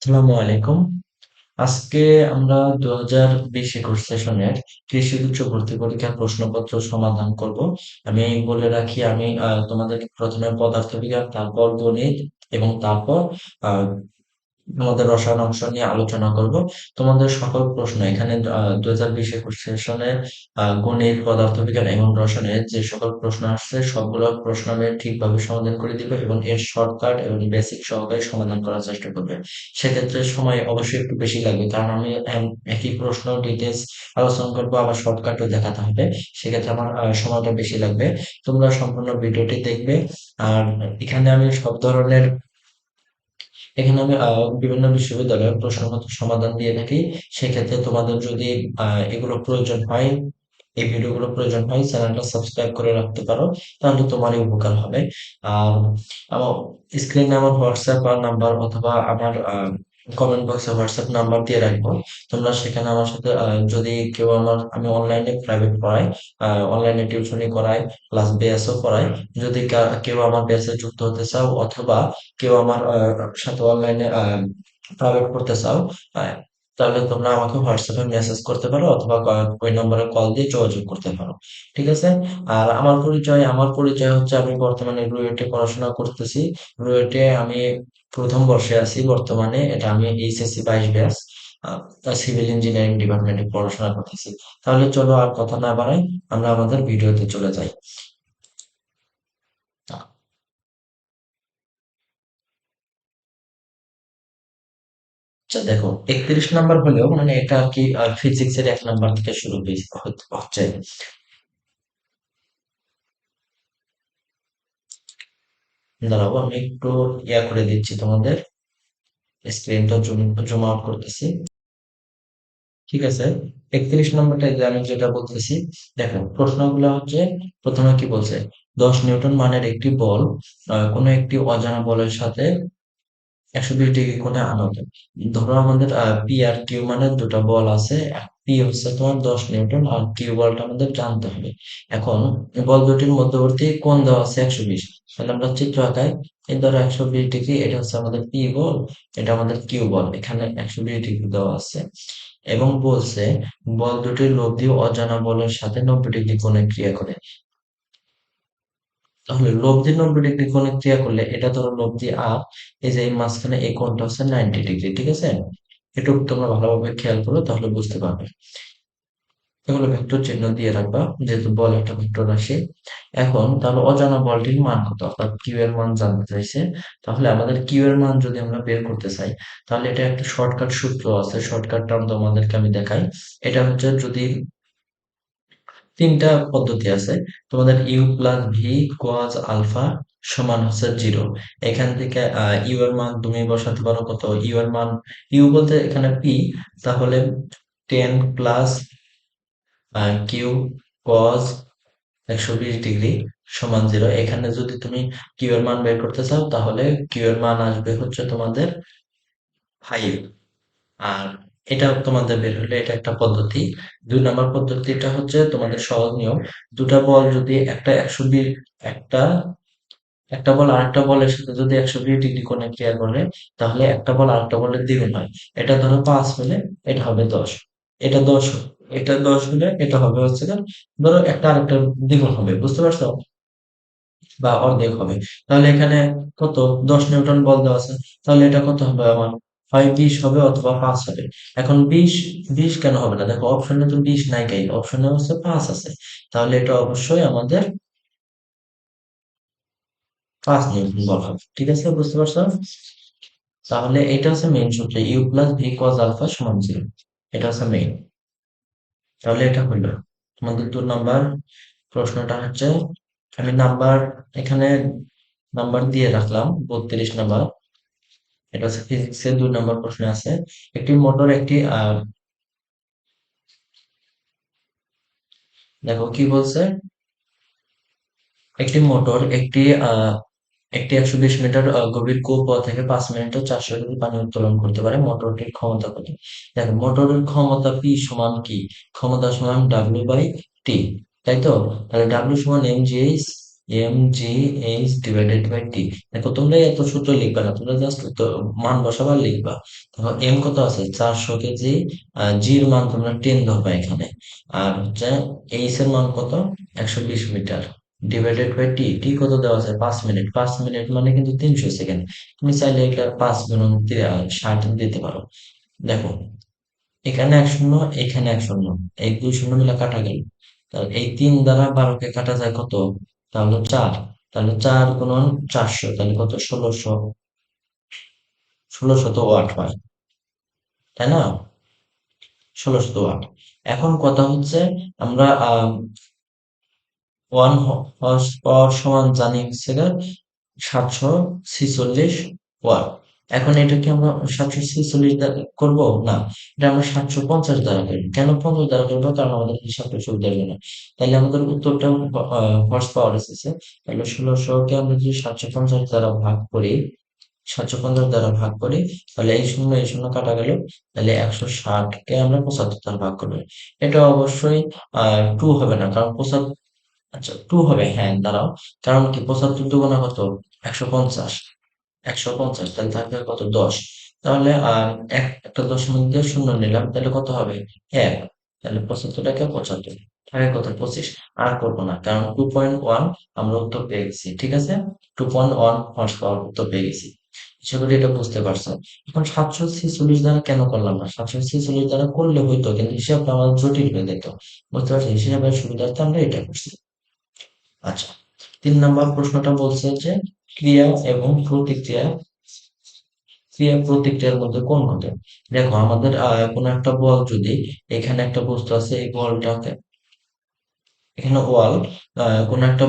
আসসালামু আলাইকুম। আজকে আমরা 2020-21 সেশনের কৃষি উচ্চ ভর্তি পরীক্ষার প্রশ্নপত্র সমাধান করব। আমি বলে রাখি, আমি তোমাদেরকে প্রথমে পদার্থবিজ্ঞান, তারপর গণিত এবং তারপর আহ আমাদের রসায়ন অংশ নিয়ে আলোচনা করব। তোমাদের সকল প্রশ্ন এখানে 2020-21 সেশনে গণিত, পদার্থবিজ্ঞান এবং রসায়নের যে সকল প্রশ্ন আসছে সবগুলো প্রশ্ন আমি ঠিকভাবে সমাধান করে দিব এবং এর শর্টকাট এবং বেসিক সহকারে সমাধান করার চেষ্টা করবে। সেক্ষেত্রে সময় অবশ্যই একটু বেশি লাগবে, কারণ আমি একই প্রশ্ন ডিটেলস আলোচনা করবো, আবার শর্টকাটও দেখাতে হবে। সেক্ষেত্রে আমার সময়টা বেশি লাগবে। তোমরা সম্পূর্ণ ভিডিওটি দেখবে। আর এখানে আমি সব ধরনের এখানে আমি বিভিন্ন বিশ্ববিদ্যালয়ের প্রশ্নপত্র সমাধান দিয়ে থাকি। সেক্ষেত্রে তোমাদের যদি এগুলো প্রয়োজন হয়, এই ভিডিওগুলো প্রয়োজন হয়, চ্যানেলটা সাবস্ক্রাইব করে রাখতে পারো, তাহলে তোমারই উপকার হবে। আর আমার স্ক্রিনে আমার হোয়াটসঅ্যাপ নাম্বার অথবা আমার কমেন্ট বক্সে হোয়াটসঅ্যাপ নাম্বার দিয়ে রাখবো। তোমরা সেখানে আমার সাথে যদি কেউ আমি অনলাইনে প্রাইভেট পড়াই, অনলাইনে টিউশনি করাই, প্লাস বেসও করাই। যদি কেউ আমার বেসে যুক্ত হতে চাও অথবা কেউ আমার সাথে অনলাইনে প্রাইভেট পড়তে চাও, আহ, তাহলে তোমরা আমাকে হোয়াটসঅ্যাপে মেসেজ করতে পারো অথবা ওই নম্বরে কল দিয়ে যোগাযোগ করতে পারো। ঠিক আছে। আর আমার পরিচয় হচ্ছে, আমি বর্তমানে রুয়েটে পড়াশোনা করতেছি। রুয়েটে আমি প্রথম বর্ষে আছি বর্তমানে। এটা আমি এইচএসসি 22 ব্যাচ, সিভিল ইঞ্জিনিয়ারিং ডিপার্টমেন্টে পড়াশোনা করতেছি। তাহলে চলো আর কথা না বাড়াই, আমরা আমাদের ভিডিওতে চলে যাই। আচ্ছা দেখো, 31 নাম্বার হলেও মানে এটা আর কি ফিজিক্স এর 1 নাম্বার থেকে শুরু হচ্ছে। দাঁড়াও, আমি একটু করে দিচ্ছি তোমাদের, স্ক্রিনটা জুম আউট করতেছি। ঠিক আছে। 31 নম্বরটা যে আমি যেটা বলতেছি, দেখো প্রশ্নগুলো হচ্ছে, প্রথমে কি বলছে, 10 নিউটন মানের একটি বল কোনো একটি অজানা বলের সাথে 120 ডিগ্রি কোণে আনত। ধরো আমাদের পি আর কিউ মানে দুটো বল আছে। পি হচ্ছে তোমার 10 নিউটন আর কিউ বলটা আমাদের জানতে হবে। এখন বল দুটির মধ্যবর্তী কোণ দেওয়া আছে 120। তাহলে আমরা চিত্র আঁকাই। এই ধরো 120 ডিগ্রি, এটা হচ্ছে আমাদের পি বল, এটা আমাদের কিউ বল, এখানে 120 ডিগ্রি দেওয়া আছে। এবং বলছে বল দুটির লব্ধি অজানা বলের সাথে 90 ডিগ্রি কোণে ক্রিয়া করে। তাহলে লব্ধি 90 ডিগ্রি কোণে ক্রিয়া করলে, এটা ধরো লব্ধি আর এই যে এই মাঝখানে এই কোণটা হচ্ছে 90 ডিগ্রি। ঠিক আছে। একটু তোমরা ভালোভাবে খেয়াল করো, তাহলে বুঝতে পারবে। এগুলো ভেক্টর চিহ্ন দিয়ে রাখবা, যেহেতু বল একটা ভেক্টর রাশি। এখন তাহলে অজানা বলটির মান কত, অর্থাৎ কিউ এর মান জানতে চাইছে। তাহলে আমাদের কিউ এর মান যদি আমরা বের করতে চাই, তাহলে এটা একটা শর্টকাট সূত্র আছে, শর্টকাট টার্ম তোমাদেরকে আমি দেখাই। এটা হচ্ছে, যদি তিনটা পদ্ধতি আছে তোমাদের, u plus v cos alpha সমান হচ্ছে 0। এখান থেকে ইউ এর মান তুমি বসাতে পারো কত, ইউ এর মান, ইউ বলতে এখানে পি, তাহলে 10 প্লাস কিউ কজ 120 ডিগ্রি সমান 0। এখানে যদি তুমি কিউ এর মান বের করতে চাও, তাহলে কিউ এর মান আসবে হচ্ছে তোমাদের 5। আর এটা তোমাদের বের হলে, এটা একটা পদ্ধতি। 2 নম্বর পদ্ধতিটা হচ্ছে তোমাদের সহজ নিয়ম। দুটা বল যদি একটা একটা বল আরেকটা বলের সাথে যদি 120 ডিগ্রি কোণে ক্রিয়া করে, তাহলে একটা বল আরেকটা বলের দ্বিগুণ হয়। এটা ধরো 5 হলে এটা হবে 10। এটা 10, এটা 10 হলে এটা হবে হচ্ছে গিয়ে, ধরো একটা আরেকটা দ্বিগুণ হবে, বুঝতে পারছো, বা অর্ধেক হবে। তাহলে এখানে কত, 10 নিউটন বল দেওয়া আছে। তাহলে এটা কত হবে আমার, হয় 20 হবে অথবা 5 হবে। এখন 20, 20 কেন হবে না, দেখো অপশনে তো 20 নাই, কাই অপশনে হচ্ছে 5 আছে। তাহলে এটা অবশ্যই আমাদের 5 নিউটন বল হবে। ঠিক আছে, বুঝতে পারছো। তাহলে এটা হচ্ছে মেইন সূত্র, u plus v cos alpha সমান 0। এটা হচ্ছে মেইন। তাহলে এটা হইলো আমাদের 2 নম্বর প্রশ্নটা হচ্ছে, আমি নাম্বার এখানে নাম্বার দিয়ে রাখলাম 32 নম্বর। এটা হচ্ছে ফিজিক্সের 2 নম্বর প্রশ্ন আছে। একটি মোটর একটি দেখো কি বলছে, একটি মোটর একটি 120 মিটার গভীর কূপ থেকে 5 মিনিটে 400 লিটার পানি উত্তোলন করতে পারে। মোটরটির ক্ষমতা কত? দেখো মোটরের ক্ষমতা পি সমান কি, ক্ষমতা সমান ডাব্লিউ বাই টি, তাই তো। তাহলে ডাব্লিউ সমান M G H, M G H divided by T. দেখো তোমরা এত সূত্র লিখবা না, তোমরা জাস্ট মান বসাবার লিখবা। দেখো এম কত আছে 400 কেজি, জি এর মান তোমরা 10 ধরবা এখানে, আর হচ্ছে এইচ এর মান কত 120 মিটার, ডিভাইডেড বাই টি। টি কত দেওয়া আছে 5 মিনিট, 5 মিনিট মানে কিন্তু 300 সেকেন্ড। তুমি চাইলে এটা 5 গুণন 60 দিতে পারো। দেখো এখানে 1 শূন্য, এখানে 1 শূন্য, এই 2 শূন্য মিলে কাটা গেল। তাহলে এই 3 দ্বারা 12কে কাটা যায় কত, তাহলে 4। তাহলে 4 গুণন 400, তাহলে কত 1600, 1600 ওয়াট হয়, তাই না? 1600 ওয়াট। এখন কথা হচ্ছে আমরা 1 হর্স পাওয়ার সমান জানি হচ্ছে গিয়ে 746 ওয়াট। এখন এটা কি আমরা 746 দ্বারা করবো না, এটা আমরা 750 দ্বারা করবো। কেন 50 দ্বারা করবো, কারণ আমাদের হিসাবটা সুবিধার জন্য। তাহলে আমাদের উত্তরটা হর্স পাওয়ার এসেছে। তাহলে 1600 কে আমরা যদি 750 দ্বারা ভাগ করি, 750 দ্বারা ভাগ করি, তাহলে এই শূন্য কাটা গেল। তাহলে 160 কে আমরা 75 দ্বারা ভাগ করবো। এটা অবশ্যই টু হবে না, কারণ আচ্ছা টু হবে, হ্যাঁ দাঁড়াও। কারণ কি 75 দুগুণা কত 150, 150 তাহলে থাকবে কত 10। তাহলে একটা দশমিক দিয়ে শূন্য নিলাম, তাহলে কত হবে 1। তাহলে 75টাকে 75 থাকে কত 25। আর করবো না, কারণ 2.1 আমরা উত্তর পেয়ে গেছি। ঠিক আছে, 2.1 হর্স পাওয়ার উত্তর পেয়ে গেছি। আশা করি এটা বুঝতে পারছো। এখন 746 দ্বারা কেন করলাম না, 746 দ্বারা করলে হইতো, কিন্তু হিসাবটা আমার জটিল হয়ে যেত। বুঝতে পারছি, হিসাবের সুবিধার্থে আমরা এটা করছি। আচ্ছা, 3 নম্বর প্রশ্নটা বলছে যে ক্রিয়া এবং প্রতিক্রিয়া, ক্রিয়া প্রতিক্রিয়ার মধ্যে কোন ঘটে। দেখো আমাদের কোনো একটা বল, যদি এখানে একটা বস্তু আছে, এই বলটাকে এখানে ওয়াল, কোন একটা,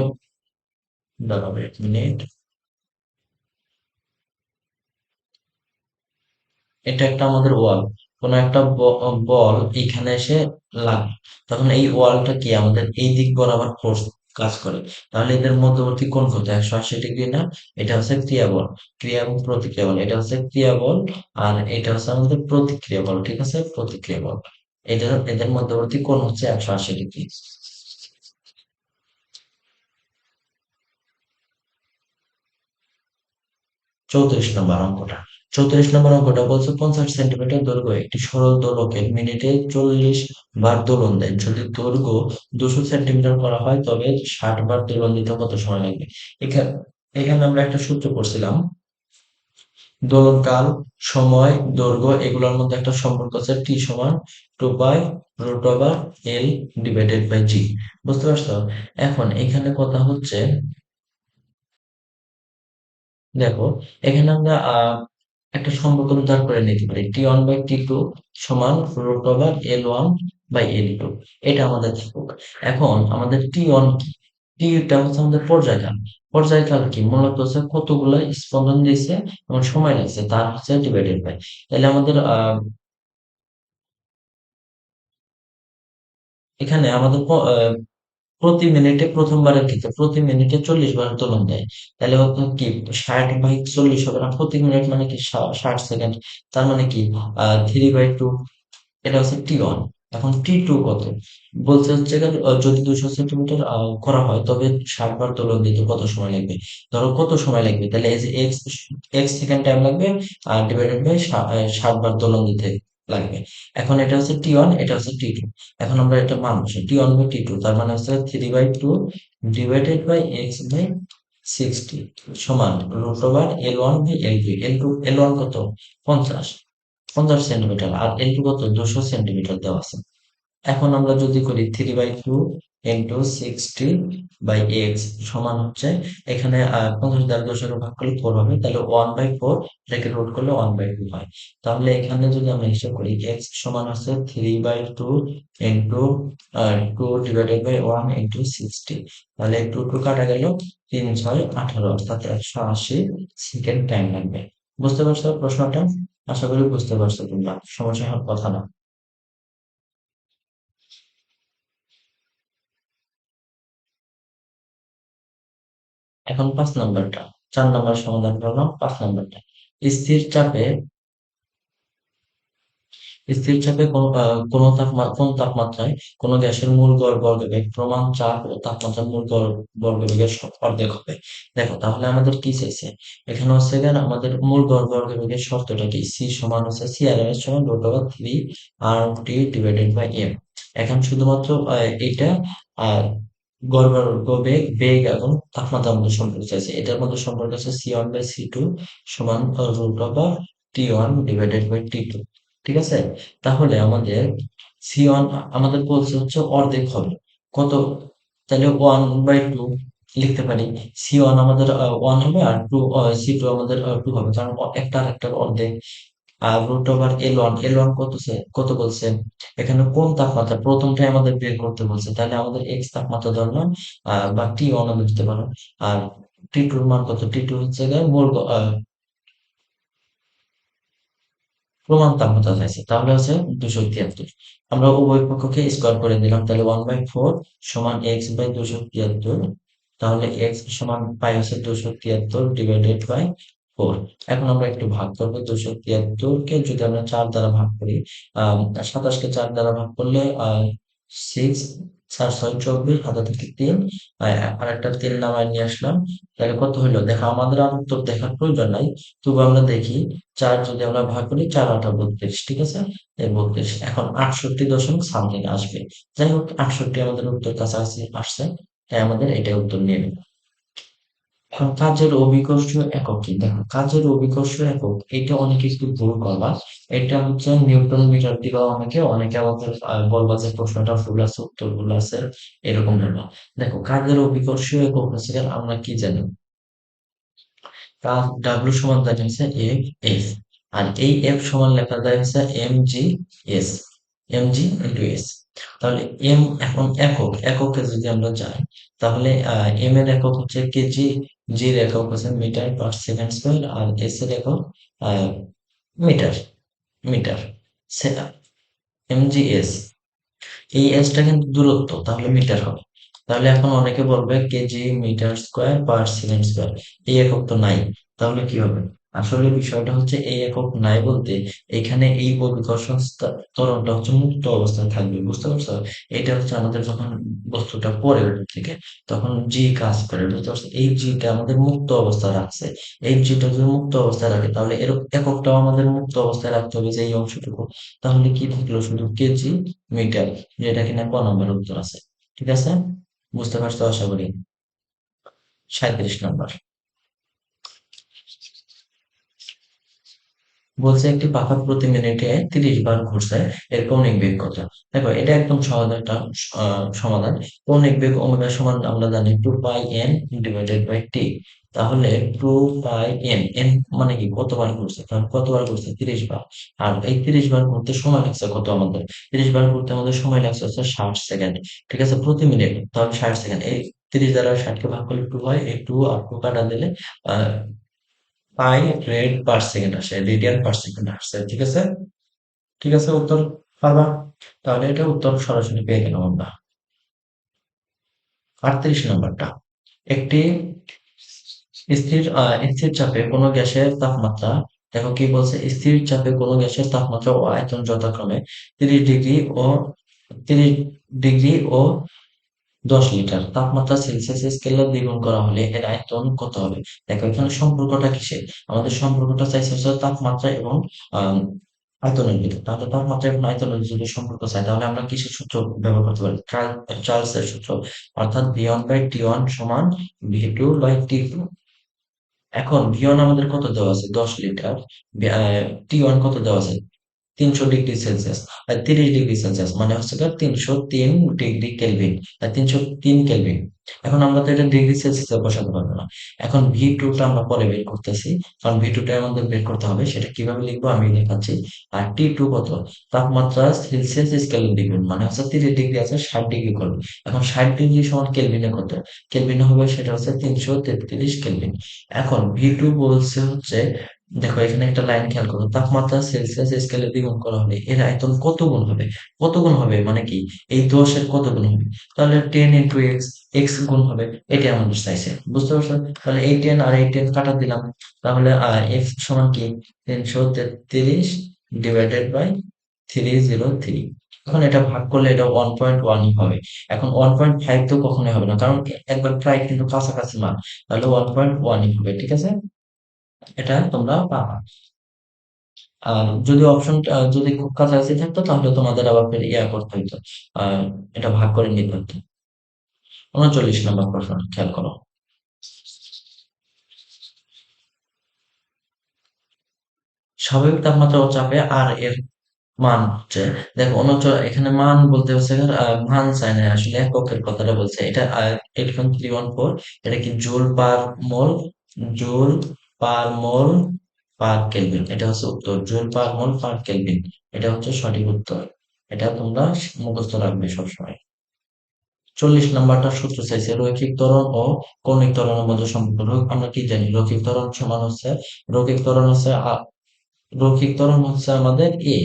দাঁড়াবে 1 মিনিট, এটা একটা আমাদের ওয়াল, কোন একটা বল এখানে এসে লাগে, তখন এই ওয়ালটা কি আমাদের এই দিক বরাবর ফোর্স কাজ করে। তাহলে এদের মধ্যবর্তী কোণ কত 180 ডিগ্রি না? এটা হচ্ছে ক্রিয়া বল। ক্রিয়া এবং প্রতিক্রিয়া বল, এটা হচ্ছে ক্রিয়া বল, আর এটা হচ্ছে আমাদের প্রতিক্রিয়া বল। ঠিক আছে, প্রতিক্রিয়া বল। এটা এদের মধ্যবর্তী কোণ হচ্ছে 180 ডিগ্রি। 34 নম্বর অঙ্কটা বলছে 50 সেন্টিমিটার দৈর্ঘ্য একটি সরল দোলকের মিনিটে 40 বার দোলন দেয়। যদি দৈর্ঘ্য 200 সেন্টিমিটার করা হয়, তবে 60 বার দোলন দিতে কত সময় লাগবে। এখানে এখানে আমরা একটা সূত্র পড়ছিলাম, দোলনকাল, সময়, দৈর্ঘ্য এগুলোর মধ্যে একটা সম্পর্ক আছে, টি সমান 2 পাই √/L ডিভাইডেড বাই জি। বুঝতে পারছো? এখন এখানে কথা হচ্ছে, দেখো এখানে আমরা একটা সম্পর্ক উদ্ধার করে নিতে পারি, T1/T2 সমান √/L1/L2। এটা আমাদের থাকুক। এখন আমাদের T1 কি, টিটা হচ্ছে আমাদের পর্যায়কাল। পর্যায়কাল কি মূলত হচ্ছে কতগুলো স্পন্দন দিয়েছে এবং সময় লাগছে, তার হচ্ছে ডিভাইডেড বাই। তাহলে আমাদের এখানে আমাদের প্রতি মিনিটে প্রথমবারের ক্ষেত্রে প্রতি মিনিটে 40 বার দোলন দেয়। তাহলে হতো কি 60/40 হবে না, প্রতি মিনিট মানে কি 60 সেকেন্ড। তার মানে কি 3/2, এটা হচ্ছে T1। এখন T2 কত বলছে হচ্ছে গিয়ে, যদি 200 সেন্টিমিটার করা হয়, তবে 60 বার দোলন দিতে কত সময় লাগবে। ধরো কত সময় লাগবে, তাহলে এই যে এক্স এক্স সেকেন্ড টাইম লাগবে, আর ডিভাইডেড বাই 60 বার দোলন দিতে লাগবে। এখন এটা হচ্ছে T1, এটা হচ্ছে T2। এখন আমরা এটা মান বসাই, T1/T2 তার মানে হচ্ছে 3/2 ডিভাইডেড বাই x/60 সমান √/L1/L2। L1 কত 50, 50 সেন্টিমিটার, আর L2 কত 200 সেন্টিমিটার দেওয়া আছে। এখন আমরা যদি করি 3/2 × 60/x সমান হচ্ছে, এখানে 50 দ্বারা 200 ভাগ করলে 4 হবে, তাহলে 1/4 এটাকে রুট করলে 1/2 হয়। তাহলে এখানে যদি আমরা হিসাব করি, x সমান হচ্ছে 3/2 × 2 / 1 × 60, তাহলে 2 কাটা গেল, 3×6 = 18, অর্থাৎ 180 সেকেন্ড টাইম লাগবে। বুঝতে পারছো প্রশ্নটা? আশা করি বুঝতে পারছো তোমরা, সমস্যা হওয়ার কথা না। এখন 5 নম্বরটা, 4 নম্বর সমাধান করলাম, 5 নম্বরটা স্থির চাপে স্থির চাপে কোন তাপমাত্রায় কোন গ্যাসের মূল গড় বর্গবেগ প্রমাণ চাপ ও তাপমাত্রার মূল গড় বর্গবেগের অর্ধেক হবে। দেখো তাহলে আমাদের কি চাইছে, এখানে হচ্ছে গিয়ে আমাদের মূল গড় বর্গবেগের শর্তটা কি, সি সমান হচ্ছে সি আর এম এর সমান root over 3 t divided by m. এখন শুধুমাত্র এটা আর গড় বর্গবেগ বেগ এবং তাপমাত্রার মধ্যে সম্পর্ক চাইছে, এটার মধ্যে সম্পর্ক আছে C1/C2 সমান root over T1 divided by T2। ঠিক আছে, তাহলে আমাদের C1 আমাদের বলছে হচ্ছে অর্ধেক হবে কত, তাহলে 1/2 লিখতে পারি। C1 আমাদের 1 হবে আর C2 আমাদের 2 হবে, কারণ একটা আর একটার অর্ধেক। আর রুট ওভার এল ওয়ান কত বলছে, এখানে কোন তাপমাত্রা প্রথমটাই আমাদের বের করতে বলছে, তাহলে আমাদের এক্স তাপমাত্রা ধরলাম বা T1 ধরতে পারো। আর T2 এর মান কত, T2 হচ্ছে গিয়ে প্রমাণ তাপমাত্রা চাইছে, তাহলে হচ্ছে 273। আমরা উভয় পক্ষকে স্কোয়ার করে দিলাম, তাহলে 1/4 সমান x/273। তাহলে x সমান পাই হচ্ছে 273 ডিভাইডেড বাই 4। এখন আমরা একটু ভাগ করবো, 273 কে যদি আমরা 4 দ্বারা ভাগ করি, 27 কে 4 দ্বারা ভাগ করলে 6, 4 6 24, হাতে থেকে 3, আর একটা 3 নামায় নিয়ে আসলাম। তাহলে কত হইলো দেখো, আমাদের আর উত্তর দেখার প্রয়োজন নাই, তবু আমরা দেখি। 4 যদি আমরা ভাগ করি, 4 8 32, ঠিক আছে, এই 32 এখন 68 দশমিক সামথিং আসবে। যাই হোক, 68 আমাদের উত্তর কাছাকাছি আসছে, তাই আমাদের এটাই উত্তর নিয়ে নেব। এখন কাজের অভিকর্ষ একক কি, দেখো কাজের অভিকর্ষ একক এটা অনেকে একটু ভুল করবা, এটা হচ্ছে নিউটন মিটার দিবা, অনেকে আমাদের বলবা যে প্রশ্নটা ভুল আছে, উত্তর ভুল আছে, এরকম বলবা। দেখো কাজের অভিকর্ষ একক হচ্ছে গিয়ে আমরা কি জানি, কাজ ডাব্লিউ সমান দেখা যাচ্ছে এফ এফ, আর এই এফ সমান লেখা যায় হচ্ছে এস, ইন্টু এস। তাহলে এম এখন এককে যদি আমরা যাই, তাহলে এম এর একক হচ্ছে কেজি, জি এর একক হচ্ছে মিটার পার সেকেন্ড স্কয়ার, আর এস এর একক আহ, মিটার মিটার এমজিএস। এই এসটা কিন্তু দূরত্ব, তাহলে মিটার হবে। তাহলে এখন অনেকে বলবে kg meter square per second square, এই একক তো নাই, তাহলে কি হবে। আসলে বিষয়টা হচ্ছে এই একক নাই বলতে, এখানে এই অভিকর্ষণ ত্বরণটা হচ্ছে মুক্ত অবস্থায় থাকবে, বুঝতে পারছো। এটা হচ্ছে আমাদের যখন বস্তুটা পড়ে ওর থেকে, তখন জি কাজ করে, বুঝতে পারছো, এই জিটা আমাদের মুক্ত অবস্থায় রাখছে। এই জিটা যদি মুক্ত অবস্থায় রাখে, তাহলে এর এককটাও আমাদের মুক্ত অবস্থায় রাখতে হবে, যে এই অংশটুকু। তাহলে কি থাকলো, শুধু কেজি মিটার, যেটা কিনা ক নম্বর উত্তর আছে। ঠিক আছে, বুঝতে পারছো আশা করি। 37 নম্বর বলছে একটি পাখা প্রতি মিনিটে 30 বার ঘুরছে, এর কৌণিক বেগ কত। দেখো এটা একদম সহজ একটা সমাধান। কৌণিক বেগ ওমেগা সমান আমরা জানি 2πn ডিভাইডেড বাই টি। তাহলে 2πn, এন মানে কি, কতবার ঘুরছে, কারণ কতবার ঘুরছে 30 বার। আর এই 30 বার ঘুরতে সময় লাগছে কত আমাদের, 30 বার ঘুরতে আমাদের সময় লাগছে হচ্ছে 60 সেকেন্ড। ঠিক আছে, প্রতি মিনিট, তাহলে 60 সেকেন্ড, এই 30 দ্বারা 60 কে ভাগ করলে 2 হয়, এই 2 আর 2 কাটা দিলে আহ পাই রেড পার সেকেন্ড আসে, রেডিয়ান পার সেকেন্ড আসছে। ঠিক আছে, ঠিক আছে, উত্তর পারবা, তাহলে এটা উত্তর সরাসরি পেয়ে গেলাম আমরা। 38 নম্বরটা, একটি স্থির চাপে কোনো গ্যাসের তাপমাত্রা, দেখো কি বলছে, স্থির চাপে কোনো গ্যাসের তাপমাত্রা ও আয়তন যথাক্রমে 30 ডিগ্রি ও 30 ডিগ্রি ও 10 লিটার, তাপমাত্রা সেলসিয়াস স্কেলে দ্বিগুণ করা হলে এর আয়তন কত হবে। দেখো এখানে সম্পর্কটা কিসের, আমাদের সম্পর্কটা চাইছে হচ্ছে তাপমাত্রা এবং আহ আয়তনের ভিতর। তাহলে তাপমাত্রা এবং আয়তনের যদি সম্পর্ক চাই, তাহলে আমরা কিসের সূত্র ব্যবহার করতে পারি, চার্লসের সূত্র, অর্থাৎ V1/T1 সমান V2/T2। এখন V1 আমাদের কত দেওয়া আছে, 10 লিটার, T1 কত দেওয়া আছে, 300 ডিগ্রি সেলসিয়াস, আর 30 ডিগ্রি সেলসিয়াস মানে হচ্ছে গিয়ে 303 ডিগ্রি কেলভিন, আর 303 কেলভিন। এখন আমরা তো এটা ডিগ্রি সেলসিয়াসে বসাতে পারবো না। এখন V2টা আমরা পরে বের করতেছি, কারণ V2টা আমাদের বের করতে হবে, সেটা কিভাবে লিখবো আমি দেখাচ্ছি। আর T2 কত, তাপমাত্রা সেলসিয়াস স্কেলে দ্বিগুণ, মানে হচ্ছে 30 ডিগ্রি আছে 60 ডিগ্রি করবে। এখন 60 ডিগ্রি সমান কেলভিনে কত, কেলভিনে হবে সেটা হচ্ছে 333 কেলভিন। এখন V2 বলছে হচ্ছে, দেখো এখানে একটা লাইন খেয়াল করো, তাপমাত্রা সেলসিয়াস স্কেলে দ্বিগুণ করা হলে এর আয়তন কত গুণ হবে, কত গুণ হবে মানে কি, এই 10-এর কত গুণ হবে, তাহলে 10 × এক্স গুণ হবে, এটা আমাদের চাইছে, বুঝতে পারছো। তাহলে এই 10 আর এই 10 কাটা দিলাম, তাহলে এক্স সমান কি, 333 ডিভাইডেড বাই 303। এখন এটা ভাগ করলে এটা 1.1 হবে। এখন 1.5 তো কখনোই হবে না, কারণ একবার প্রায় কিন্তু কাছাকাছি মান, তাহলে 1.1 হবে। ঠিক আছে, এটা তোমরা পাবা। আর যদি অপশন যদি খুব কাছাকাছি থাকতো তাহলে তোমাদের আবার ফের ইয়া করতে হইতো, আহ এটা ভাগ করে নিতে হতো। 39 নম্বর প্রশ্ন খেয়াল করো। স্বাভাবিক তাপমাত্রা ও চাপে আর এর মান হচ্ছে, দেখো এখানে মান বলতে হচ্ছে মান চাই না, আসলে এককের কথাটা বলছে। এটা 8.314, এটা কি জুল পার মোল, জুল পার মোল পার কেলভিন, এটা হচ্ছে উত্তর, জুল পার মোল পার কেলভিন, এটা হচ্ছে সঠিক উত্তর। এটা তোমরা মুখস্থ রাখবে সবসময়। 40 নম্বরটা সূত্র চাইছে, রৈখিক ত্বরণ ও কৌণিক ত্বরণের মধ্যে সম্পর্ক। আমরা কি জানি, রৈখিক ত্বরণ সমান হচ্ছে, রৈখিক ত্বরণ হচ্ছে রৈখিক ত্বরণ হচ্ছে আমাদের এ,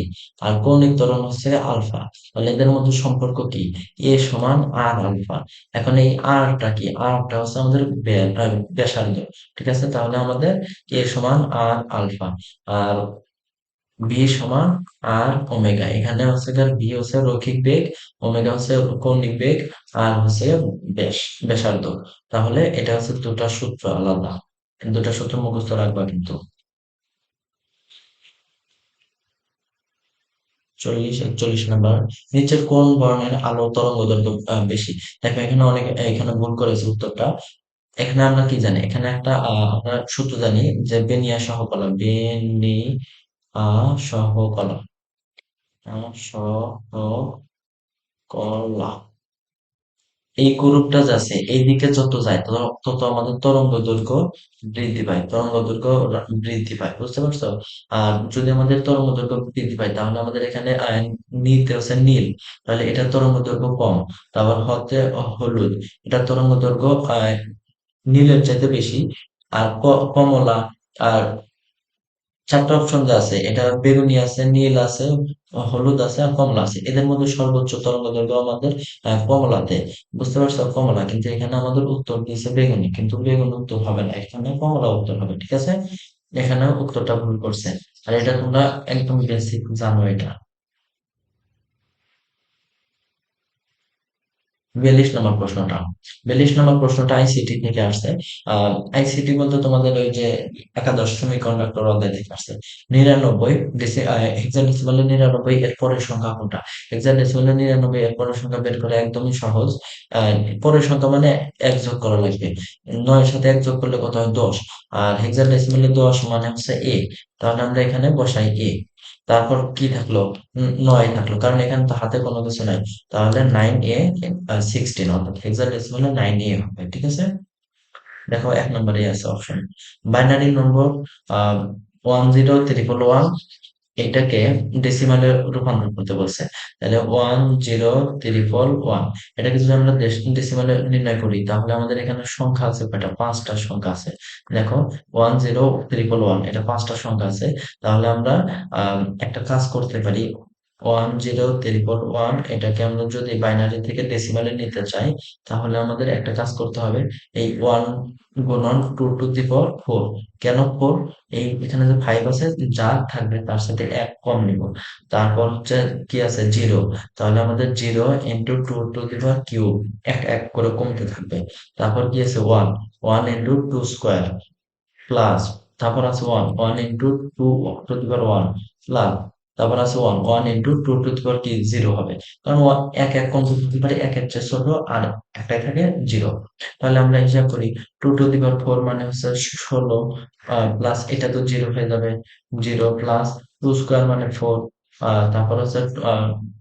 আর কৌণিক ত্বরণ হচ্ছে আলফা। তাহলে এদের মধ্যে সম্পর্ক কি, এ সমান আর আলফা। এখন এই আরটা কি, আরটা হচ্ছে আমাদের ব্যাসার্ধ। ঠিক আছে, তাহলে আমাদের এ সমান আর আলফা, আর ভি সমান আর ওমেগা। এখানে হচ্ছে ভি হচ্ছে রৈখিক বেগ, ওমেগা হচ্ছে কৌণিক বেগ, আর হচ্ছে ব্যাস, ব্যাসার্ধ। তাহলে এটা হচ্ছে দুটা সূত্র আলাদা, দুটা সূত্র মুখস্থ রাখবা কিন্তু। 41 নম্বর, নিচের কোন বর্ণের আলো তরঙ্গ দৈর্ঘ্য বেশি? দেখো এখানে অনেক, এখানে ভুল করেছে উত্তরটা। এখানে আমরা কি জানি, এখানে একটা আমরা সূত্র জানি যে বেনিয়া সহকলন, বেনিয়া সহকলন, সহকলন, এই গ্রুপটা যাচ্ছে এইদিকে যত যায় তত তত আমাদের তরঙ্গ দৈর্ঘ্য বৃদ্ধি পায়, তরঙ্গ দৈর্ঘ্য বৃদ্ধি পায়, বুঝতে পারছো? আর যদি আমাদের তরঙ্গ দৈর্ঘ্য বৃদ্ধি পায় তাহলে আমাদের এখানে নিতে হচ্ছে নীল, তাহলে এটা তরঙ্গ দৈর্ঘ্য কম। তারপর হচ্ছে হলুদ, এটা তরঙ্গ দৈর্ঘ্য নীলের চাইতে বেশি। আর কমলা, আর চারটা অপশন যে আছে, এটা বেগুনি আছে, নীল আছে, হলুদ আছে, আর কমলা আছে। এদের মধ্যে সর্বোচ্চ তরঙ্গ দৈর্ঘ্য আমাদের কমলাতে, বুঝতে পারছো? কমলা, কিন্তু এখানে আমাদের উত্তর দিয়েছে বেগুনি, কিন্তু বেগুনি উত্তর হবে না, এখানে কমলা উত্তর হবে। ঠিক আছে, এখানে উত্তরটা ভুল করছে। আর এটা তোমরা একদম বেসিক জানো এটা। 42 নম্বর প্রশ্নটা আইসিটি থেকে আসছে। আইসিটি বলতে তোমাদের ওই যে একাদশ সেমিকন্ডাক্টর অধ্যায় থেকে আসছে। 99 হেক্সাডেসিমালে 99 এর পরের সংখ্যা কোনটা? হেক্সাডেসিমালে 99 এর পরের সংখ্যা বের করা একদমই সহজ। আহ পরের সংখ্যা মানে এক যোগ করা লাগবে, 9 এর সাথে এক যোগ করলে কত হয়, 10। আর হেক্সাডেসিমালে 10 মানে হচ্ছে এ, তাহলে আমরা এখানে বসাই এ। তারপর কি থাকলো, 9 থাকলো, কারণ এখানে তো হাতে কোনো কিছু নাই। তাহলে 9A16, অর্থাৎ হেক্সাডেসিমালে 9A হবে। ঠিক আছে, দেখো 1 নম্বরে আছে অপশন। বাইনারি নম্বর 10311, এটাকে ডেসিমালে রূপান্তর করতে বলছে। তাহলে 10311, এটাকে যদি আমরা ডেসিমালে নির্ণয় করি তাহলে আমাদের এখানে সংখ্যা আছে কয়টা, 5টা সংখ্যা আছে। দেখো 10311, এটা 5টা সংখ্যা আছে। তাহলে আমরা একটা কাজ করতে পারি, 10311 এটাকে আমরা যদি বাইনারি থেকে ডেসিমালে নিতে চাই তাহলে আমাদের একটা কাজ করতে হবে, এই 1 গুণন 2 টু দি পাওয়ার 4। কেন 4? এই এখানে যে 5 আছে, যা থাকবে তার সাথে এক কম নিব। তারপর হচ্ছে কি আছে, 0, তাহলে আমাদের 0 × 2 টু দি পাওয়ার কিউব, এক এক করে কমতে থাকবে। তারপর কি আছে, 1 1 × 2 স্কোয়ার প্লাস, তারপর আছে 1 1 × 2 টু দি পাওয়ার 1 প্লাস, তারপর আছে 1 1 × 2 টু দি পাওয়ার কি 0 হবে, কারণ এক এক কম হতে পারে, একের চেয়ে ছোট, আর একটাই থাকে 0। তাহলে আমরা হিসাব করি, 2 টু দি পাওয়ার 4 মানে হচ্ছে 16, প্লাস এটা তো 0 হয়ে যাবে, 0 প্লাস 2 স্কোয়ার মানে 4, তারপর হচ্ছে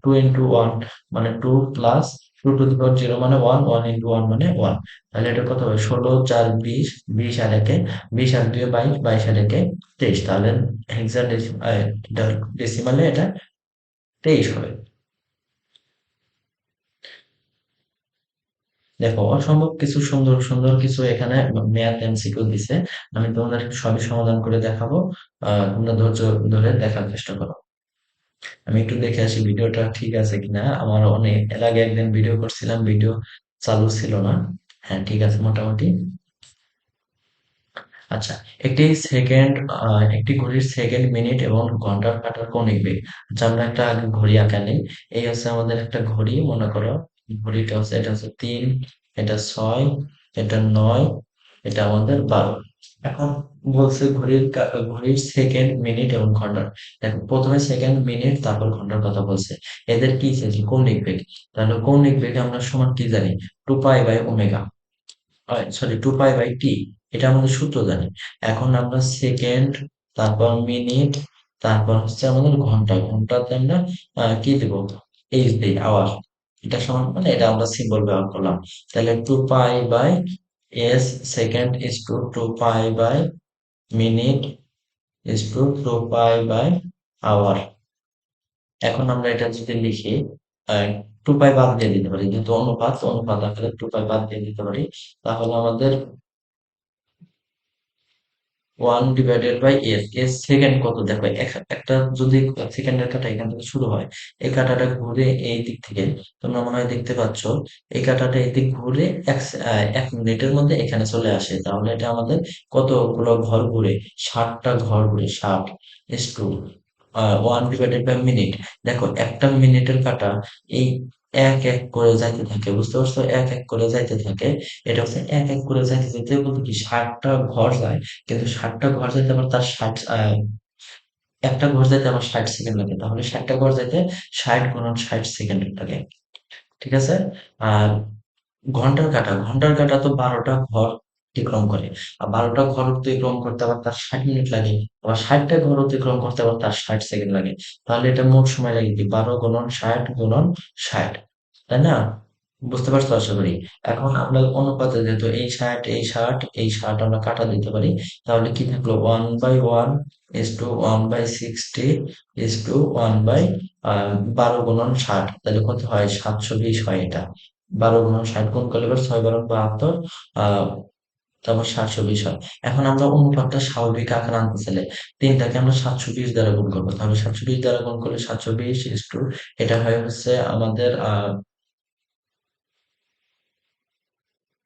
2 × 1 মানে 2, প্লাস 2 টু দি পাওয়ার 0 মানে 1, 1 × 1 মানে 1। তাহলে এটা কত হবে, 16 4 20, 20 আর একে 20, আর 2 22, 22 আর একে 23। তাহলে হেক্সা ডেসিমালে এটা 23 হবে। দেখো অসম্ভব কিছু, সুন্দর সুন্দর কিছু এখানে ম্যাথ এমসিকিউ দিছে, আমি তোমাদের সবই সমাধান করে দেখাবো। তোমরা ধৈর্য ধরে দেখার চেষ্টা করো। আমি একটু দেখে আসি ভিডিওটা ঠিক আছে কিনা, আমার অনেক এর আগে একদিন ভিডিও করছিলাম, ভিডিও চালু ছিল না। হ্যাঁ ঠিক আছে মোটামুটি। আচ্ছা, একটি সেকেন্ড একটি ঘড়ির সেকেন্ড, মিনিট এবং ঘন্টার কাঁটার কৌণিক বেগ। আচ্ছা, আমরা একটা আগে ঘড়ি আঁকা নেই। এই হচ্ছে আমাদের একটা ঘড়ি, মনে করো ঘড়িটা হচ্ছে, এটা হচ্ছে ৩, এটা ৬, এটা ৯, এটা আমাদের ১২। এখন বলছে ঘড়ির সেকেন্ড, মিনিট এবং ঘন্টার। দেখো প্রথমে সেকেন্ড, মিনিট, তারপর ঘন্টার কথা বলছে। এদের কি চেয়েছে? কৌণিক বেগ। তাহলে কৌণিক বেগ আমরা সমান কি জানি? 2π/ওমেগা, সরি 2π/টি, এটা আমাদের সূত্র জানি। এখন আমরা সেকেন্ড, তারপর মিনিট, তারপর হচ্ছে আমাদের ঘন্টা, ঘন্টাতে আমরা কি দেব? এইচ দিই, আওয়ার। এটা সমান মানে এটা আমরা সিম্বল ব্যবহার করলাম। তাহলে 2π/s সেকেন্ড ইজ টু 2π/মিনিট ইজ টু 2π/আওয়ার। এখন আমরা এটা যদি লিখি, 2π বাদ দিয়ে দিতে পারি, যেহেতু অনুপাত, অনুপাত আকারে 2π বাদ দিয়ে দিতে পারি। তাহলে আমাদের 1/s, এর সেকেন্ড কত দেখো, একটা যদি সেকেন্ডের কাঁটা এখান থেকে শুরু হয়, এই কাঁটাটা ঘুরে এই দিক থেকে, তোমরা মনে হয় দেখতে পাচ্ছ, এই কাঁটাটা এই দিক ঘুরে 1 মিনিটের মধ্যে এখানে চলে আসে। তাহলে এটা আমাদের কতগুলো ঘর ঘুরে? 60টা ঘর ঘুরে। 60 ইস টু 1/মিনিট। দেখো একটা মিনিটের কাঁটা এই এক এক করে যাইতে থাকে, বুঝতে পারছো? এক এক করে যাইতে থাকে। এটা হচ্ছে এক এক করে যাইতে যেতে বলতে কি 60টা ঘর যায়, কিন্তু 60টা ঘর যাইতে আবার তার 60 একটা ঘর যাইতে আবার 60 সেকেন্ড লাগে। তাহলে 60টা ঘর যাইতে 60 × 60 সেকেন্ড লাগে। ঠিক আছে? আর ঘন্টার কাঁটা তো 12টা ঘর অতিক্রম করে। আর 12টা ঘর অতিক্রম করতে আবার তার 60 মিনিট লাগে। আবার 60টা ঘর অতিক্রম করতে আবার তার 60 সেকেন্ড লাগে। তাহলে এটা মোট সময় লাগে কি? 12 × 60 × 60, তাই না? বুঝতে পারছো আশা করি। এখন আমরা অনুপাতে যেহেতু এই 60, এই 60, এই 60 আমরা কাটা দিতে পারি। তাহলে কি থাকলো? 1/1 is to 1/60 is to 12 × 60, তাহলে কত হয়? 720 হয় এটা। 12 × 60 গুণ করলে এবার 6 × 72, আহ তারপর 720 হয়। এখন আমরা অনুপাতটা স্বাভাবিক আকার আনতে চাইলে 3টাকে আমরা 720 দ্বারা গুণ করবো। তাহলে 720 দ্বারা গুণ করলে 720 is to, এটা হয় হচ্ছে আমাদের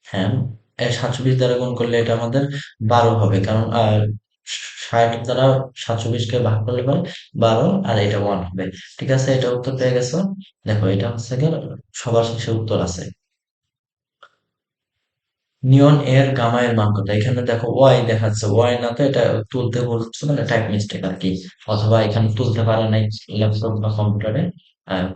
হ্যাঁ, 720 দ্বারা গুণ করলে এটা আমাদের 12 হবে। কারণ 60 দ্বারা 720 কে ভাগ করলে পরে 12, আর এটা 1 হবে। ঠিক আছে, এটা উত্তর পেয়ে গেছো। দেখো এটা হচ্ছে গিয়ে সবার শেষে উত্তর আছে। নিয়ন এর গামা এর মান কত? এখানে দেখো ওয়াই দেখাচ্ছে, ওয়াই না তো, এটা তুলতে বলছে, মানে টাইপ মিস্টেক আর কি। অথবা এখানে তুলতে পারে নাই ল্যাপটপ বা কম্পিউটারে,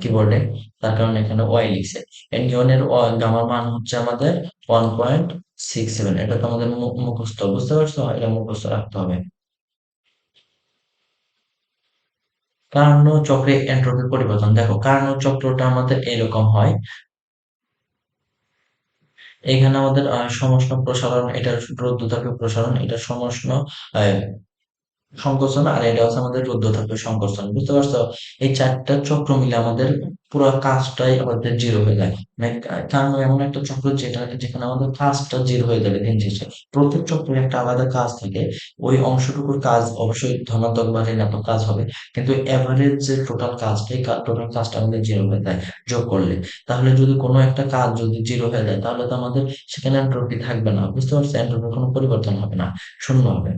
কিবোর্ডে, তার কারণে এখানে ওয়াই লিখছে। এই নিয়নের গামার মান হচ্ছে আমাদের 1.67। এটা তো আমাদের মুখস্থ, বুঝতে পারছো? এটা মুখস্থ রাখতে হবে। কার্নো চক্রে এন্ট্রপি পরিবর্তন, দেখো কার্নো চক্রটা আমাদের এরকম হয়। এখানে আমাদের সমষ্ণ প্রসারণ, এটা রুদ্ধতাপীয় প্রসারণ, এটা সমষ্ণ আহ, সংকোচন, আর এটা হচ্ছে আমাদের রুদ্ধতাপীয় সংকোচন। বুঝতে পারছো? এই 4টা চক্র মিলে আমাদের পুরো কাজটাই আমাদের জিরো হয়ে যায়। মানে কারণ এমন একটা চক্র যেখানে আমাদের কাজটা জিরো হয়ে যাবে দিন শেষে। প্রত্যেক চক্রের একটা আলাদা কাজ থাকে। ওই অংশটুকুর কাজ অবশ্যই ধনাত্মক বা ঋণাত্মক কাজ হবে, কিন্তু এভারেজ যে টোটাল কাজটাই, টোটাল কাজটা আমাদের জিরো হয়ে যায় যোগ করলে। তাহলে যদি কোনো একটা কাজ যদি জিরো হয়ে যায়, তাহলে তো আমাদের সেখানে এন্ট্রপি থাকবে না। বুঝতে পারছো? এন্ট্রপির কোনো পরিবর্তন হবে না, শূন্য হবে।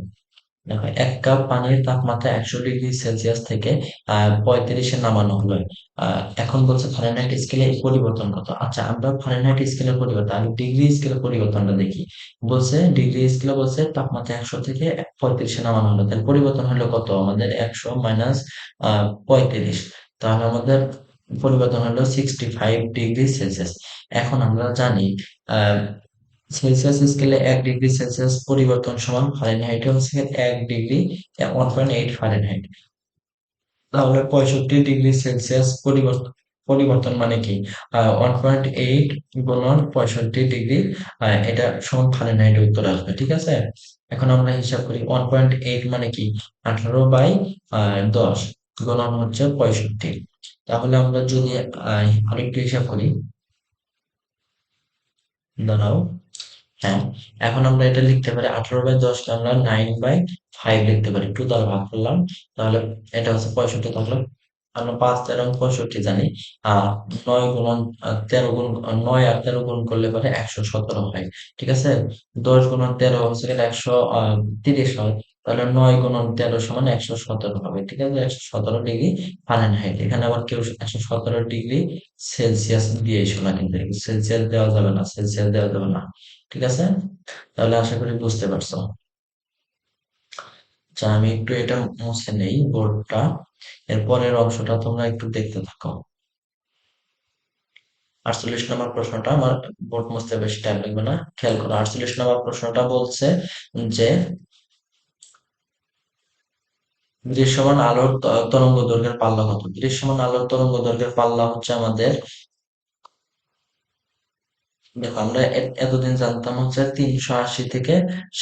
দেখো 1 কাপ পানির তাপমাত্রা 100 ডিগ্রি সেলসিয়াস থেকে 35-এ নামানো হলো। এখন বলছে ফারেনহাইট স্কেলে এই পরিবর্তন কত? আচ্ছা, আমরা ফারেনহাইট স্কেলের পরিবর্তন আগে ডিগ্রি স্কেলের পরিবর্তনটা দেখি। বলছে ডিগ্রি স্কেলে বলছে তাপমাত্রা 100 থেকে 35-এ নামানো হলো, তাহলে পরিবর্তন হলো কত? আমাদের 100 মাইনাস 35, তাহলে আমাদের পরিবর্তন হলো 65 ডিগ্রি সেলসিয়াস। এখন আমরা জানি আহ সেলসিয়াস স্কেলে 1 ডিগ্রি সেলসিয়াস পরিবর্তন সমান ফারেনহাইটে হচ্ছে 1 ডিগ্রি, 1.8 ফারেনহাইট। তাহলে 65 ডিগ্রি সেলসিয়াস পরিবর্তন, পরিবর্তন মানে কি? 1.8 গুণন 65 ডিগ্রি, এটা সমান ফারেনহাইটে উত্তর আসবে। ঠিক আছে, এখন আমরা হিসাব করি 1.8 মানে কি? 18/10 গুণন হচ্ছে 65। তাহলে আমরা যদি আরেকটু হিসাব করি, দাঁড়াও। হ্যাঁ, এখন আমরা এটা লিখতে পারি 18/10কে আমরা 9/5 লিখতে পারি, 2 দ্বারা ভাগ করলাম। তাহলে এটা হচ্ছে 65, তাহলে আমরা 5 13 65 জানি। আর 9 গুণন 13 গুণ 9 আর 13 গুণ করলে পরে 117 হয়। ঠিক আছে? 10 গুণন 13 হচ্ছে গিয়ে 130 হয়। তাহলে 9 গুণন 13 সমান 117 হবে। ঠিক আছে? 117 ডিগ্রি ফারেনহাইট। এখানে আবার কেউ 117 ডিগ্রি সেলসিয়াস দিয়ে শোনা, কিন্তু সেলসিয়াস দেওয়া যাবে না, সেলসিয়াস দেওয়া যাবে না। ঠিক আছে? তাহলে আশা করি বুঝতে পারছো। আচ্ছা, আমি একটু এটা মুছে নেই বোর্ডটা। এর পরের অংশটা তোমরা একটু দেখতে থাকো। 48 নম্বর প্রশ্নটা, আমার বোর্ড মুছতে বেশি টাইম লাগবে না, খেয়াল করো। 48 নম্বর প্রশ্নটা বলছে যে দৃশ্যমান আলোর তরঙ্গ দৈর্ঘ্যের পাল্লা কত? দৃশ্যমান আলোর তরঙ্গ দৈর্ঘ্যের পাল্লা হচ্ছে আমাদের, দেখো আমরা এতদিন জানতাম হচ্ছে 380 থেকে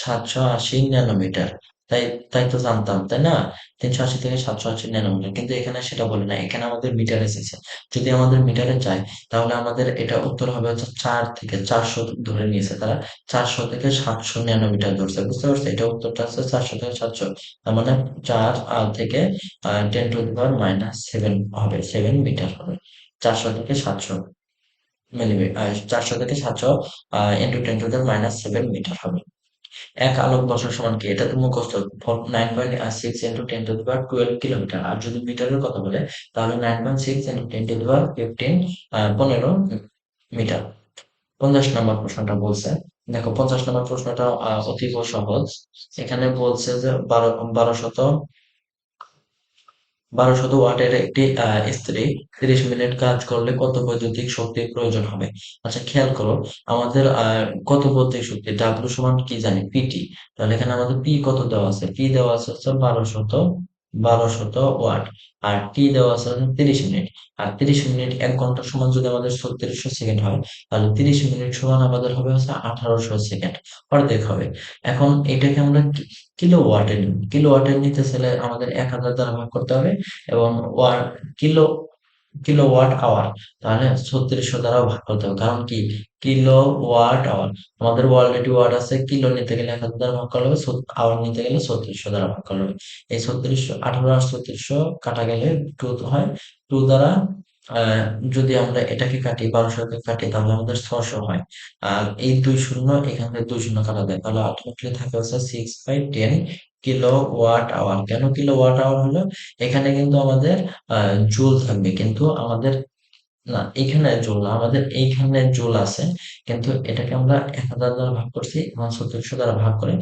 780 ন্যানোমিটার। তাই তাই তো জানতাম, তাই না? 380 থেকে 780 ন্যানোমিটার, কিন্তু এখানে সেটা বলে না, এখানে আমাদের মিটারে এসেছে। যদি আমাদের মিটারে যায়, তাহলে আমাদের এটা উত্তর হবে হচ্ছে 4 থেকে 400 ধরে নিয়েছে তারা। 400 থেকে 700 ন্যানোমিটার ধরছে, বুঝতে পারছো? এটা উত্তরটা আছে 400 থেকে 700। তার মানে 4 থেকে 10⁻⁻7 হবে, 7 মিটার হবে। 400 থেকে 700 মিলিমিটার, 400 থেকে 700 ইন্টু 10⁻⁷ মিটার হবে। এক আলোক বর্ষ সমান কি? এটা তো মুখস্থ। 9.6 ইন্টু 10⁻12 কিলোমিটার। আর যদি মিটারের কথা বলে, তাহলে 9.6 ইন্টু 10⁻15 15 মিটার। 50 নম্বর প্রশ্নটা বলছে, দেখো 50 নম্বর প্রশ্নটা অতীব সহজ। এখানে বলছে যে 1200 ওয়াটের একটি ইস্ত্রি 30 মিনিট কাজ করলে কত বৈদ্যুতিক শক্তির প্রয়োজন হবে? আচ্ছা, খেয়াল করো। আমাদের কত বৈদ্যুতিক শক্তি, ডাব্লিউ সমান কি জানি, পিটি। তাহলে এখানে আমাদের পি কত দেওয়া আছে? পি দেওয়া আছে হচ্ছে 1200 ওয়াট। আর টি দেওয়া আছে হচ্ছে 30 মিনিট। আর 30 মিনিট 1 ঘন্টা সমান যদি আমাদের 3600 সেকেন্ড হয়, তাহলে 30 মিনিট সমান আমাদের হবে হচ্ছে 1800 সেকেন্ড, অর্ধেক হবে। এখন এটাকে আমরা কিলো ওয়াটে নিব। কিলো ওয়াটে নিতে চাইলে আমাদের 1000 দ্বারা ভাগ করতে হবে। এবং watt, kilo, kilo watt hour, তাহলে 3600 দ্বারা ভাগ করতে হবে। কারণ কি, কিলো ওয়াট আওয়ার, আমাদের অলরেডি ওয়াট আছে, কিলো নিতে গেলে 1000 দ্বারা ভাগ করলে হবে, আওয়ার নিতে গেলে 3600 দ্বারা ভাগ করলে হবে। এই 3600, 18 আর 3600 কাটা গেলে 2 হয়। 2 দ্বারা আহ, যদি আমরা এটাকে কাটি, 1200 কে কাটি, তাহলে আমাদের 600 হয়। আর এই 2 শূন্য, এখান থেকে 2 শূন্য কাটা যায়, তাহলে আলটিমেটলি থাকে হচ্ছে 6/10 কিলো ওয়াট আওয়ার। কেন কিলো ওয়াট আওয়ার হলো? এখানে কিন্তু আমাদের জুল থাকবে, কিন্তু আমাদের, না এখানে জুল না, আমাদের এইখানে জুল আছে। কিন্তু এটাকে আমরা 1000 দ্বারা ভাগ করছি এবং 3600 দ্বারা ভাগ করে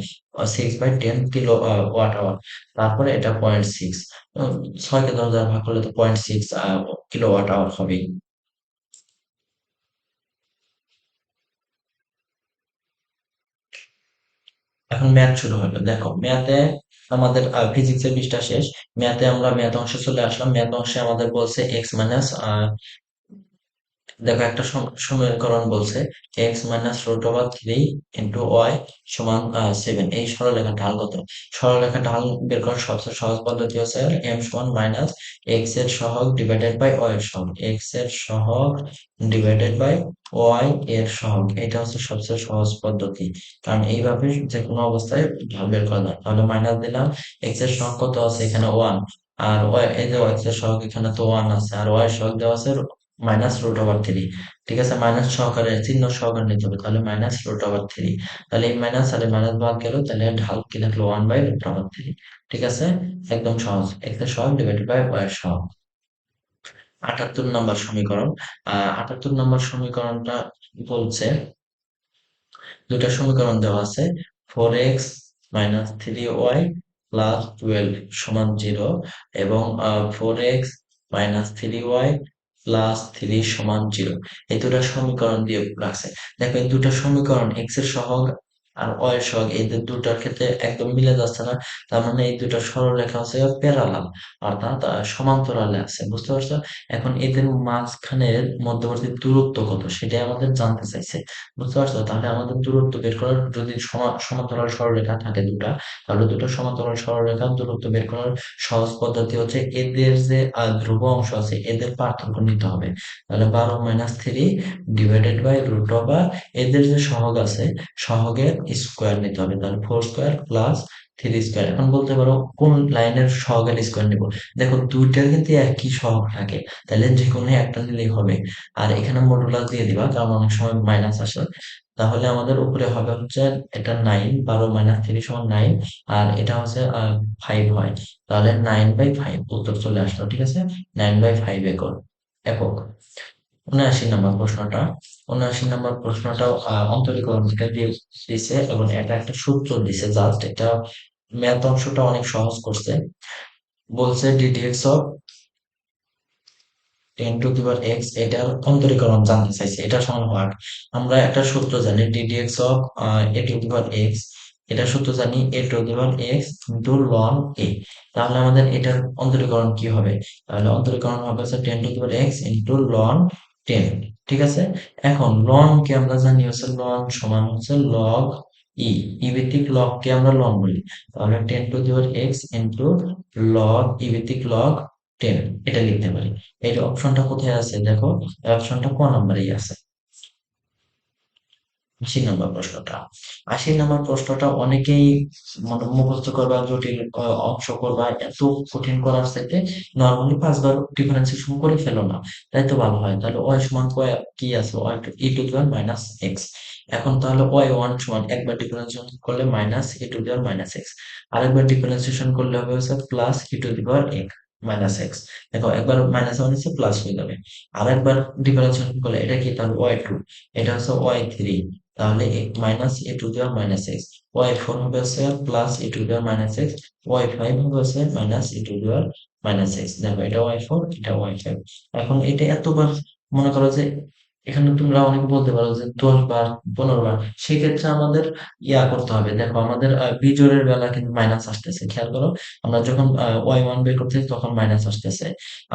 6/10 কিলো ওয়াট আওয়ার। তারপরে এটা 0.6, 6 কে 10 দ্বারা ভাগ করলে তো 0.6 কিলো ওয়াট আওয়ার হবে। এখন ম্যাথ শুরু হলো। দেখো ম্যাথে আমাদের ফিজিক্সের পৃষ্ঠা শেষ। ম্যাথে আমরা ম্যাথ অংশে চলে আসলাম। ম্যাথ অংশে আমাদের বলছে এক্স মাইনাস, দেখো একটা সমীকরণ বলছে x-√3 ইন্টু ওয়াই সমান 7। এই সরলরেখার ঢাল কত? সরলরেখার ঢাল বের করার সবচেয়ে সহজ পদ্ধতি হচ্ছে m সমান মাইনাস এক্স এর সহগ ডিভাইডেড বাই ওয়াই এর সহগ। এক্স এর সহগ ডিভাইডেড বাই ওয়াই এর সহগ, এটা হচ্ছে সবচেয়ে সহজ পদ্ধতি। কারণ এইভাবে যে কোনো অবস্থায় ঢাল বের করা যায়। তাহলে মাইনাস দিলাম, এক্স এর সহগ কত আছে এখানে 1, আর ওয়াই, এই যে ওয়াই এর সহগ এখানে তো 1 আছে, আর ওয়াই এর সহগ দেওয়া আছে -√3। ঠিক আছে, মাইনাস সহকারে, চিহ্ন সহকারে নিতে হবে, তাহলে -√3। তাহলে এই মাইনাস আর মাইনাস বাদ গেল, তাহলে ঢাল কি থাকলো? 1/√3। ঠিক আছে, একদম সহজ। এক্স এর সহগ ডিভাইডেড বাই ওয়াই এর সহগ। 78 নম্বর সমীকরণ। 78 নম্বর সমীকরণটা বলছে, দুটা সমীকরণ দেওয়া আছে। 4x মাইনাস 3y প্লাস 12 সমান 0, এবং 4x মাইনাস 3y প্লাস 3 সমান 0। এই দুটা সমীকরণ দিয়ে রাখছে। দেখো এই দুটা সমীকরণ, এক্স এর সহগ আর ওয়াই এর সহগ, এই দুটার ক্ষেত্রে একদম মিলে যাচ্ছে না। তার মানে এই দুটা সরলরেখা হচ্ছে প্যারালাল, অর্থাৎ সমান্তরালে আছে, বুঝতে পারছো? এখন এদের মাঝখানের মধ্যবর্তী দূরত্ব কত, সেটাই আমাদের জানতে চাইছে, বুঝতে পারছো? তাহলে আমাদের দূরত্ব বের করার, যদি সমান্তরাল সরলরেখা থাকে দুটা, তাহলে দুটো সমান্তরাল সরলরেখার দূরত্ব বের করার সহজ পদ্ধতি হচ্ছে এদের যে ধ্রুব অংশ আছে এদের পার্থক্য নিতে হবে। তাহলে 12-3 ডিভাইডেড বাই √, এদের যে সহগ আছে সহগের স্কোয়ার নিতে হবে, তাহলে 4² প্লাস থ্রি স্কোয়ার। এখন বলতে পারো কোন লাইনের সহগের স্কোয়ার নিব। দেখো দুইটার কিন্তু একই সহগ থাকে, তাহলে যে কোনো একটা নিলেই হবে। আর এখানে মডুলাস দিয়ে দিবা, কারণ অনেক সময় মাইনাস আসে। তাহলে আমাদের উপরে হবে হচ্ছে এটা 9, 12 মাইনাস 3 সমান 9। আর এটা হচ্ছে 5 হয়। তাহলে 9/5 উত্তর চলে আসলো। ঠিক আছে, 9/5 একক। 79 নম্বর প্রশ্নটা, 79 নম্বর প্রশ্নটাও অন্তরীকরণ থেকে দিছে, এবং এটা একটা সূত্র দিছে। জাস্ট এটা ম্যাথ অংশটা অনেক সহজ করছে। বলছে ddx of 10 to the power x, এটার অন্তরীকরণ জানতে চাইছে। এটা সমান হোয়াট। আমরা একটা সূত্র জানি d d x of a to the power x, এটা সূত্র জানি a to the power x into ln a. তাহলে আমাদের এটার অন্তরীকরণ কি হবে? তাহলে অন্তরীকরণ হবে হচ্ছে 10 to the power x into loan 10। ঠিক আছে, এখন লন কে আমরা জানি হচ্ছে লন সমান হচ্ছে লগ ই। ই ভিত্তিক লগ কে আমরা লন বলি। তাহলে 10 to the power x into log e ভিত্তিক লগ 10, এটা লিখতে পারি। এর অপশনটা কোথায় আছে দেখো, এই অপশনটা ক নম্বরেই আছে। 80 নম্বর প্রশ্নটা, 80 নম্বর প্রশ্নটা অনেকেই মানে মুখস্থ করবা, জটিল অংশ করবা, এত কঠিন করার চাইতে নর্মালি 5 বার ডিফারেন্সিয়েশন করে ফেলো না, তাই তো ভালো হয়। তাহলে ওয়াই সমান কি আছে, y e to the power minus x. এখন তাহলে ওয়াই ওয়ান সমান একবার ডিফারেন্সিয়েশন করলে minus e to the power minus x, আরেকবার ডিফারেন্সিয়েশন করলে হবে হচ্ছে plus e to the power x minus x. দেখো একবার মাইনাস মাইনাসে প্লাস হয়ে যাবে। আরেকবার ডিফারেন্সিয়েশন করলে এটা কি, তাহলে ওয়াই টু, এটা হচ্ছে ওয়াই থ্রি। তাহলে মাইনাস এ টু দেওয়ার মাইনাস এক্স। ওয়াই ফোর হবে হচ্ছে প্লাস এ টু দেওয়ার মাইনাস এক্স। ওয়াই ফাইভ হবে হচ্ছে মাইনাস এ টু দেওয়ার মাইনাস এক্স। দেখো এটা ওয়াই ফোর, এটা ওয়াই ফাইভ। এখন এটা এতবার, মনে করো যে এখানে তোমরা অনেকে বলতে পারো যে 10 বার, 15 বার, সেক্ষেত্রে আমাদের করতে হবে। দেখো আমাদের বিজোড়ের বেলা কিন্তু মাইনাস আসতেছে, খেয়াল করো। আমরা যখন ওয়াই ওয়ান বের করতেছি তখন মাইনাস আসতেছে,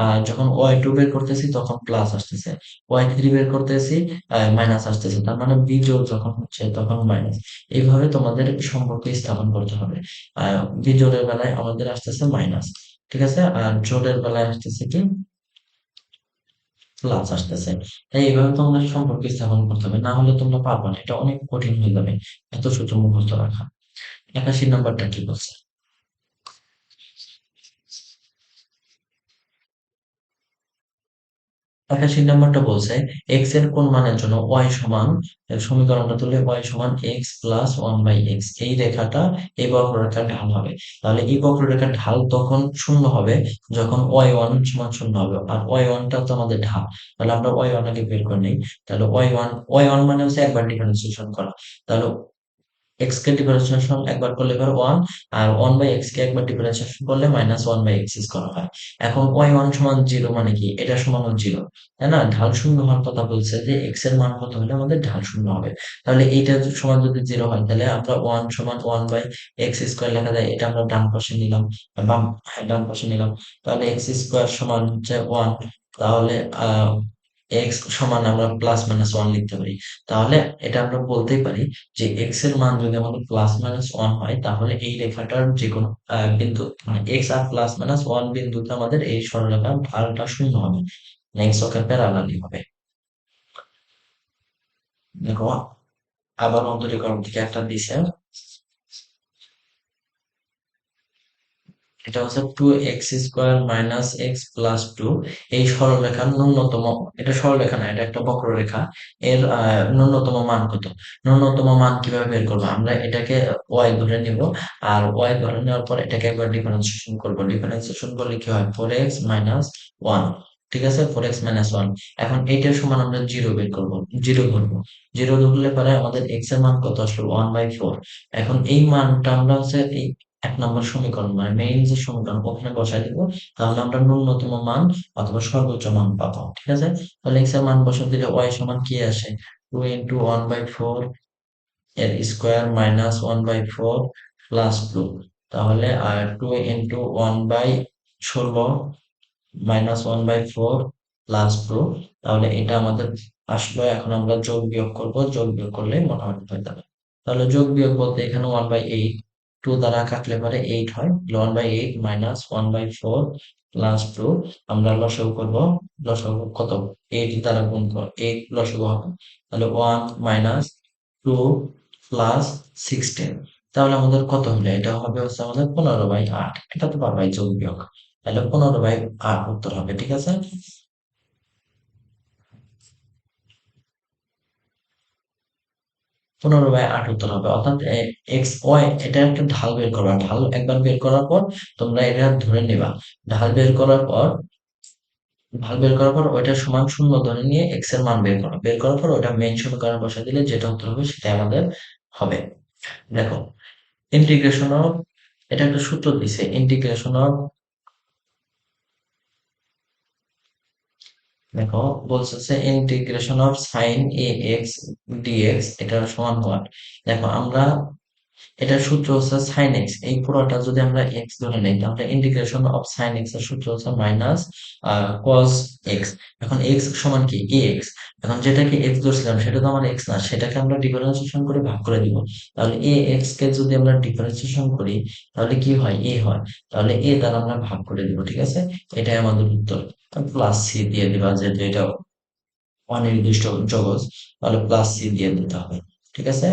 আর যখন ওয়াই টু বের করতেছি তখন প্লাস আসতেছে, ওয়াই থ্রি বের করতেছি মাইনাস আসতেছে। তার মানে বিজোড় যখন হচ্ছে তখন মাইনাস। এইভাবে তোমাদের সম্পর্ক স্থাপন করতে হবে। বিজোড়ের বেলায় আমাদের আসতেছে মাইনাস, ঠিক আছে, আর জোড়ের বেলায় আসতেছে কি, প্লাস আসতেছে। তাই এইভাবে তোমাদের সম্পর্ক স্থাপন করতে হবে, না হলে তোমরা পারবে না, এটা অনেক কঠিন হয়ে যাবে এত সূত্র মুখস্থ রাখা। 81 নম্বরটা কি বলছে? 81 নম্বরটা বলছে এক্স এর কোন মানের জন্য ওয়াই সমান, সমীকরণটা তুলে ওয়াই সমান এক্স প্লাস 1/x, এই রেখাটা এই বক্ররেখার ঢাল হবে। তাহলে এই বক্ররেখার ঢাল তখন শূন্য হবে যখন ওয়াই ওয়ান সমান শূন্য হবে, আর ওয়াই ওয়ানটা তো আমাদের ঢাল। তাহলে আমরা ওয়াই ওয়ান আগে বের করে নিই। তাহলে ওয়াই ওয়ান মানে হচ্ছে একবার ডিফারেন্সিয়েশন করা। তাহলে এক্স কে ডিফারেন্সিয়েশন একবার করলে এবার ওয়ান, আর 1/x কে একবার ডিফারেন্সিয়েশন করলে -1/x করা হয়। এখন ওয়াই ওয়ান সমান জিরো মানে কি, এটা সমান জিরো, তাই না? ঢাল শূন্য হওয়ার কথা বলছে, যে এক্স এর মান কত হলে আমাদের ঢাল শূন্য হবে। তাহলে এইটা সমান যদি জিরো হয়, তাহলে আমরা ওয়ান সমান 1/x² লেখা যায়, এটা আমরা ডান পাশে নিলাম, বাম, হ্যাঁ, ডান পাশে নিলাম। তাহলে x² সমান হচ্ছে ওয়ান। তাহলে এক্স সমান আমরা +-1 লিখতে পারি। তাহলে এটা আমরা বলতেই পারি যে এক্স এর মান যদি আমাদের +-1 হয়, তাহলে এই রেখাটার যে কোনো বিন্দু, মানে এক্স আর +-1 বিন্দুতে আমাদের এই সরলরেখার ঢালটা শূন্য হবে, এক্স অক্ষের প্যারালালি হবে। দেখো আবার অন্তরীকরণ থেকে একটা দিছে, এটা হচ্ছে 2x² - x+2। এই সরলরেখার ন্যূনতম, এটা সরলরেখা না, এটা একটা বক্ররেখা। এর ন্যূনতম মান কত? ন্যূনতম মান কিভাবে বের করবো? আমরা এটাকে ওয়াই ধরে নিব, আর ওয়াই ধরে নেওয়ার পর এটাকে একবার ডিফারেন্সিয়েশন করবো। ডিফারেন্সিয়েশন করলে কি হয়, 4x - 1। ঠিক আছে, 4x - 1। এখন এইটার সমান আমরা জিরো বের করবো, জিরো ধরবো। জিরো ধরলে পরে আমাদের এক্স এর মান কত আসলো, 1/4। এখন এই মানটা আমরা হচ্ছে এই 1 নম্বর সমীকরণ, মানে মেইন যে সমীকরণ, ওখানে বসাই দিব। তাহলে আমরা ন্যূনতম মান অথবা সর্বোচ্চ মান পাবো। ঠিক আছে, তাহলে এক্স এর মান বসাতে দিলে ওয়াই সমান কি আসে, 2 × 1/4 এর স্কোয়ার -1/4 +2। তাহলে আর 2 × 1/16 -1/4 +2। তাহলে এটা আমাদের আসলো। এখন আমরা যোগ বিয়োগ করব, যোগ বিয়োগ করলে মোটামুটি হয়ে যাবে। তাহলে যোগ বিয়োগ বলতে এখানে 1/8, 2 দ্বারা কাটলে পরে 8 হয়। 1/8 -1/4 +2। আমরা লসাগু করব, লসাগু কত, 8 দ্বারা গুণ কর, 8 লসাগু হবে। তাহলে 1 - 2 + 16। তাহলে আমাদের কত হলো? এটা হবে হচ্ছে আমাদের 15/8। এটা তো পারবাই যোগ বিয়োগ। তাহলে 15/8 উত্তর হবে, ঠিক আছে? 15/8 উত্তর হবে, অর্থাৎ এক্স ওয়াই এটা একটা ঢাল বের করবা। ঢাল একবার বের করার পর তোমরা এটা ধরে নিবা। ঢাল বের করার পর ঢাল বের করার পর ওইটা সমান শূন্য ধরে নিয়ে এক্স এর মান বের করো। বের করার পর ওটা মেইন সমীকরণে বসা দিলে যেটা উত্তর হবে সেটাই আমাদের হবে। দেখো, ইন্টিগ্রেশন অফ, এটা একটা সূত্র দিছে, ইন্টিগ্রেশন অফ, দেখো বলতেছে integration of sine a x dx এটার সমান হওয়ার। দেখো আমরা, এটার সূত্র হচ্ছে সাইন এক্স, এই পুরোটা যদি আমরা এক্স ধরে নেই তাহলে ইন্টিগ্রেশন অফ সাইন এক্স এর সূত্র হচ্ছে মাইনাস কস এক্স। এখন এক্স সমান কি এ এক্স। এখন যেটাকে এক্স ধরছিলাম সেটা তো আমার এক্স না, সেটাকে আমরা ডিফারেন্সিয়েশন করে ভাগ করে দিব। তাহলে এ এক্স কে যদি আমরা ডিফারেন্সিয়েশন করি তাহলে কি হয়, এ হয়। তাহলে এ দ্বারা আমরা ভাগ করে দিব, ঠিক আছে? এটাই আমাদের উত্তর। প্লাস সি দিয়ে দিবা, যেহেতু এটা অনির্দিষ্ট জগৎ, তাহলে প্লাস সি দিয়ে দিতে হবে, ঠিক আছে?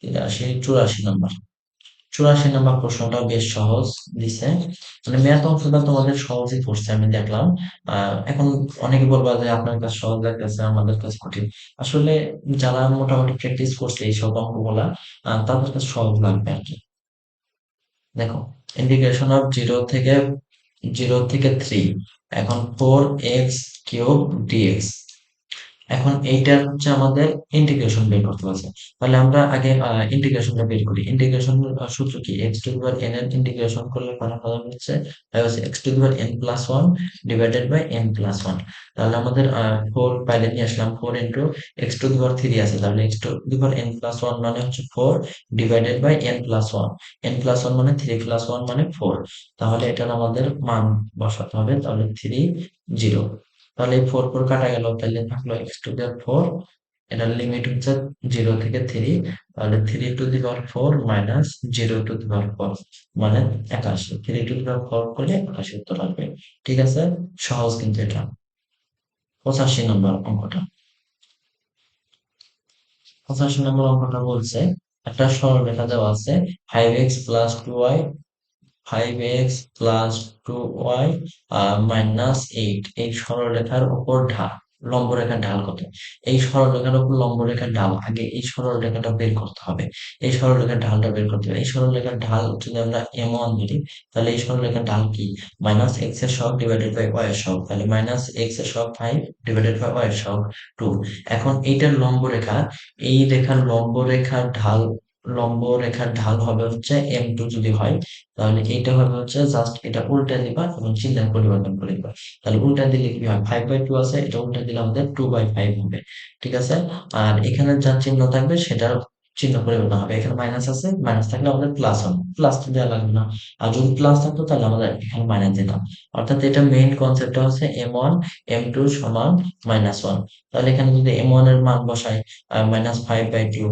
84 নম্বর। 84 নম্বর প্রশ্নটা বেশ সহজ দিছে, মানে ম্যাথ অংশটা তোমাদের সহজই পড়ছে আমি দেখলাম। এখন অনেকে বলবা যে আপনার কাছে সহজ লাগতেছে, আমাদের কাছে কঠিন। আসলে যারা মোটামুটি প্র্যাকটিস করছে এইসব অঙ্কগুলা, তাদের কাছে সহজ লাগবে আর কি। দেখো, ইন্টিগ্রেশন অফ জিরো থেকে 3, এখন 4x³ dx। এখন এইটার হচ্ছে আমাদের ইন্টিগ্রেশন বের করতে বলছে। তাহলে আমরা আগে ইন্টিগ্রেশনটা বের করি। ইন্টিগ্রেশন সূত্র কি, x to the power n এর ইন্টিগ্রেশন করলে ফলাফল হচ্ছে x to the power n plus one divided by n plus one. তাহলে আমাদের ফোর বাইরে নিয়ে আসলাম, 4 × x⁻³ আছে, তাহলে x to the power n plus one মানে হচ্ছে 4 divided by n plus one. N plus one মানে 3 + 1 মানে 4। তাহলে এটার আমাদের মান বসাতে হবে, তাহলে 3 0। তাহলে এই 4 4 কাটা গেল, তাহলে থাকলো x⁴। এটার লিমিট হচ্ছে 0 থেকে 3। তাহলে 3⁴ মাইনাস 0⁴ মানে 81। 3⁴ করলে 81 উত্তর আসবে, ঠিক আছে? সহজ কিন্তু এটা। 85 নম্বর অঙ্কটা। 85 নম্বর অঙ্কটা বলছে একটা সরলরেখা দেওয়া আছে, 5x + 2y, 5x + 2y -8। এই সরলরেখার উপর লম্বরেখার ঢাল কত? এই সরলরেখার উপর লম্বরেখার ঢাল, আগে এই সরলরেখাটা বের করতে হবে। এই সরলরেখার ঢালটা বের করতে হবে। এই সরলরেখার ঢাল যদি আমরা m1 ধরি, তাহলে এই সরলরেখার ঢাল কি, -x এর সহগ ডিভাইডেড বাই y এর সহগ। তাহলে -x এর সহগ 5 ডিভাইডেড বাই y এর সহগ 2। এখন এইটার লম্বরেখা, এই রেখার লম্বরেখার ঢাল হবে হচ্ছে m2 যদি হয়, তাহলে এইটা হবে হচ্ছে জাস্ট এটা উল্টা দিবা এবং চিহ্ন পরিবর্তন করে দিবা। তাহলে উল্টা দিলে কি হয়, 5/2 আছে, এটা উল্টা দিলে আমাদের 2/5 হবে, ঠিক আছে? আর এখানে যা চিহ্ন থাকবে সেটার চিহ্ন পরিবর্তন হবে। এখানে মাইনাস আছে, মাইনাস থাকলে আমাদের প্লাস হবে, প্লাস তো দেওয়া লাগবে না। আর যদি প্লাস থাকতো তাহলে আমাদের এখানে মাইনাস দিতাম। অর্থাৎ এটা মেইন কনসেপ্টটা হচ্ছে m1 m2 সমান -1। তাহলে এখানে যদি m1 এর মান বসাই, -5/2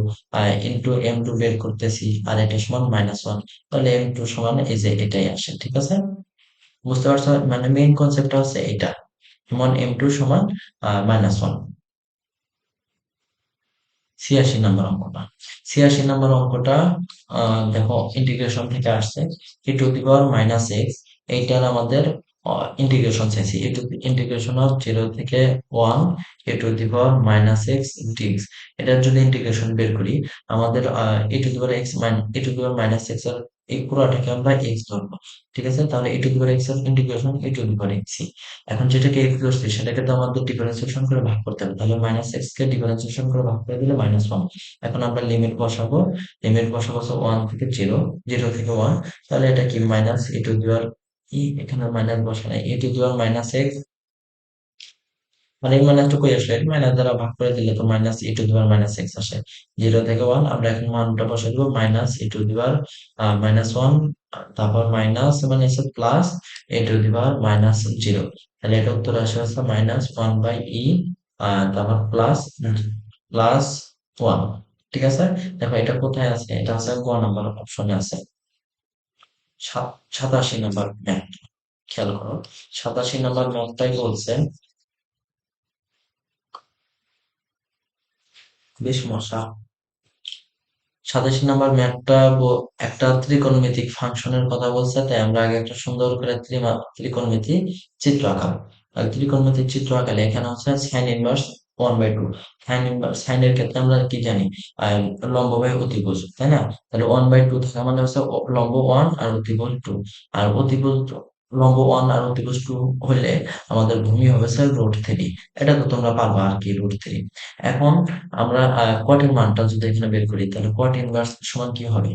ইন্টু m2 বের করতেছি, আর এটা সমান -1, তাহলে m2 সমান এই যে এটাই আসে, ঠিক আছে? বুঝতে পারছো, মানে মেইন কনসেপ্টটা হচ্ছে এটা, m1 m2 সমান -1। 86 নম্বর অঙ্কটা। 86 নম্বর অঙ্কটা দেখো ইন্টিগ্রেশন থেকে আসছে, e⁻⁻x, এইটার আমাদের ইন্টিগ্রেশন চাইছি, ইন্টিগ্রেশন অফ 0 থেকে 1 e⁻⁻x dx। এটার যদি ইন্টিগ্রেশন বের করি, আমাদের e⁻⁻x এর এই পুরোটাকে আমরা x ধরবো, ঠিক আছে? তাহলে e⁻x এর ইন্টিগ্রেশন e⁻x। এখন যেটাকে x ধরছি সেটাকে তো আমাদের ডিফারেন্সিয়েশন করে ভাগ করতে হবে, তাহলে -x কে ডিফারেন্সিয়েশন করে ভাগ করে দিলে -1। এখন আমরা লিমিট বসাবো, হচ্ছে 1 থেকে 0, 0 থেকে 1। তাহলে এটা কি মাইনাস e টু দি পাওয়ার এখানে মাইনাস বসা নাই, e⁻⁻x, মানে এই মাইনাসটা কই আসলে, মাইনাস দ্বারা ভাগ করে দিলে তো -e⁻⁻x আসে। 0 থেকে 1 আমরা এখন মানটা বসাই দিব, -e⁻⁻1, তারপর মাইনাস মানে হচ্ছে প্লাস e⁻⁻0। তাহলে এটা উত্তর আসে হচ্ছে -1/e, তারপর প্লাস 1, ঠিক আছে? দেখো এটা কোথায় আছে, এটা হচ্ছে গ নাম্বার অপশনে আছে। 87 নম্বর ম্যাথ, খেয়াল করো। 87 নম্বর ম্যাথটাই বলছে, বেশ মশা। 87 নম্বর ম্যাথটা একটা ত্রিকোণমিতিক ফাংশনের কথা বলছে, তাই আমরা আগে একটা সুন্দর করে ত্রিকোণমিতিক চিত্র আঁকাবো। আর ত্রিকোণমিতিক চিত্র আঁকালে এখানে হচ্ছে সাইন ইনভার্স 1/2। সাইনের ক্ষেত্রে আমরা কি জানি, লম্ব বাই অতিভুজ, তাই না? তাহলে 1/2 থাকা মানে হচ্ছে লম্ব 1 আর অতিভুজ 2। আর অতিভুজ লম্ব 1 আর অতিভুজ 2 হলে আমাদের ভূমি হবে স্যার √3। এটা তো তোমরা পারবা আর কি, √3। এখন আমরা কটের মানটা যদি এখানে বের করি, তাহলে কট ইনভার্স সমান কি হবে?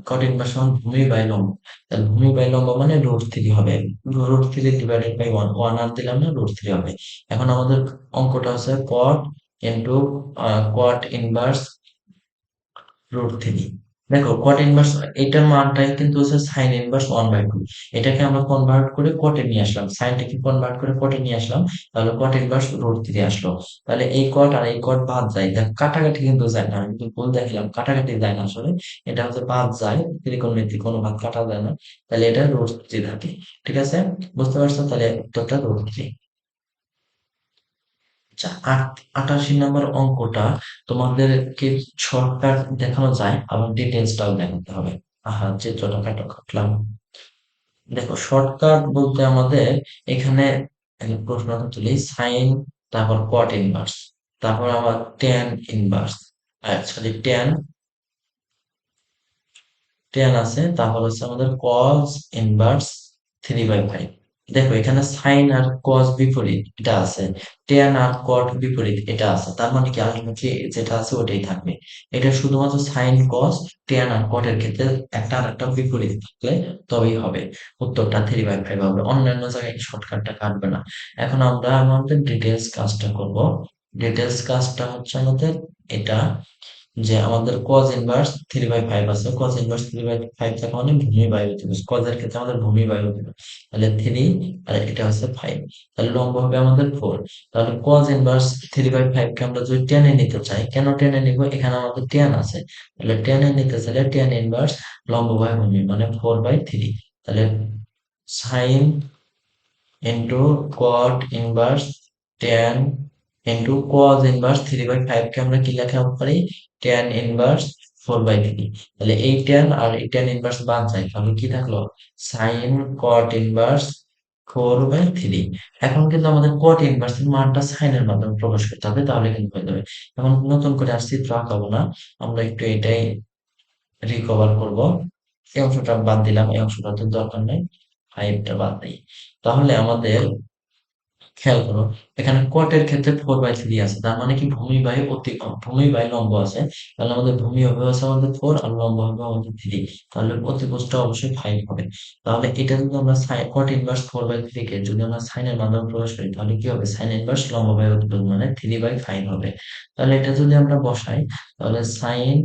কট ইনভার্স সমান ভূমি বাই লম্ব। তাহলে ভূমি বাই লম্ব মানে √3 হবে। √3 ডিভাইডেড বাই 1, 1 আর দিলাম না, √3 হবে। এখন আমাদের অঙ্কটা হচ্ছে কট ইন্টু কট ইনভার্স √3। দেখো কট ইনভার্স এটার মানটাই কিন্তু হচ্ছে সাইন ইনভার্স 1/2। এটাকে আমরা কনভার্ট করে কটে নিয়ে আসলাম, সাইনটাকে কনভার্ট করে কটে নিয়ে আসলাম, তাহলে কট ইনভার্স √3 আসলো। তাহলে এই কট আর এই কট বাদ যায়, দেখ কাটাকাটি কিন্তু যায় না, আমি কিন্তু ভুল দেখিলাম, কাটাকাটি যায় না আসলে। এটা হচ্ছে বাদ যায়, ত্রিকোণমিতিক কোনো ভাগ কাটা যায় না। তাহলে এটা √3 থাকে। ঠিক আছে, বুঝতে পারছো? তাহলে উত্তরটা √3। আচ্ছা, 88 নম্বর অঙ্কটা তোমাদেরকে শর্টকাট দেখানো যায়, আবার ডিটেলসটাও দেখাতে হবে। চিত্রটা কাটলাম। দেখো শর্টকাট বলতে আমাদের এখানে একটা প্রশ্নটা তুলি, সাইন, তারপর কট ইনভার্স, তারপর আবার ট্যান ইনভার্স, সরি ট্যান আছে, তারপর হচ্ছে আমাদের কজ ইনভার্স 3/5। দেখো এখানে সাইন আর কজ বিপরীত এটা আছে, ট্যান আর কট বিপরীত এটা আছে, তার মানে কি আলটিমেটলি যেটা আছে ওটাই থাকবে। এটা শুধুমাত্র সাইন কজ ট্যান আর কটের ক্ষেত্রে একটা আর একটা বিপরীত থাকলে তবেই হবে, উত্তরটা 3/5 হবে, অন্যান্য জায়গায় শর্টকাটটা কাটবে না। এখন আমরা আমাদের ডিটেলস কাজটা করব। ডিটেলস কাজটা হচ্ছে আমাদের এটা, যে আমাদের cos ইনভার্স 3/5 আছে, cos ইনভার্স 3/5 থাকে মানে ভূমি বাই অতিভুজ, cos এর ক্ষেত্রে আমাদের ভূমি বাই অতিভুজ, তাহলে 3 আর এটা হচ্ছে 5, তাহলে লম্ব হবে আমাদের 4। তাহলে cos ইনভার্স 3/5 কে আমরা যদি টেনে নিতে চাই, কেন টেনে নিব? এখানে আমাদের tan আছে, তাহলে টেনে নিতে চাইলে tan ইনভার্স লম্ব বাই ভূমি মানে 4/3। তাহলে sin into cot inverse tan into cos inverse 3/5 কে আমরা কি লেখা পারি? tan inverse 4/3। তাহলে এই tan আর এই tan ইনভার্স বাদ যায়, তাহলে কি থাকলো? sin cot inverse 4/3। এখন কিন্তু আমাদের cot ইনভার্স এর মানটা sin এর মাধ্যমে প্রকাশ করতে হবে, তাহলে কিন্তু হয়ে যাবে। এখন নতুন করে আর চিত্র আঁকাবো না, আমরা একটু এটাই রিকভার করব। এই অংশটা বাদ দিলাম, এই অংশটা তো দরকার নেই, 5টা বাদ দিই। তাহলে আমাদের খেয়াল করো, এখানে কটের ক্ষেত্রে 4/3 আছে, তার মানে কি ভূমি বাই লম্ব আছে, তাহলে আমাদের ভূমি হবে হচ্ছে আমাদের 4 আর লম্ব হবে আমাদের 3, তাহলে অতিভুজটা অবশ্যই 5 হবে। তাহলে এটা যদি আমরা কট ইনভার্স 4/3 কে যদি আমরা সাইনের মাধ্যমে প্রকাশ করি, তাহলে কি হবে? সাইন ইনভার্স লম্ব বাই অতিভুজ মানে 3/5 হবে। তাহলে এটা যদি আমরা বসাই, তাহলে sine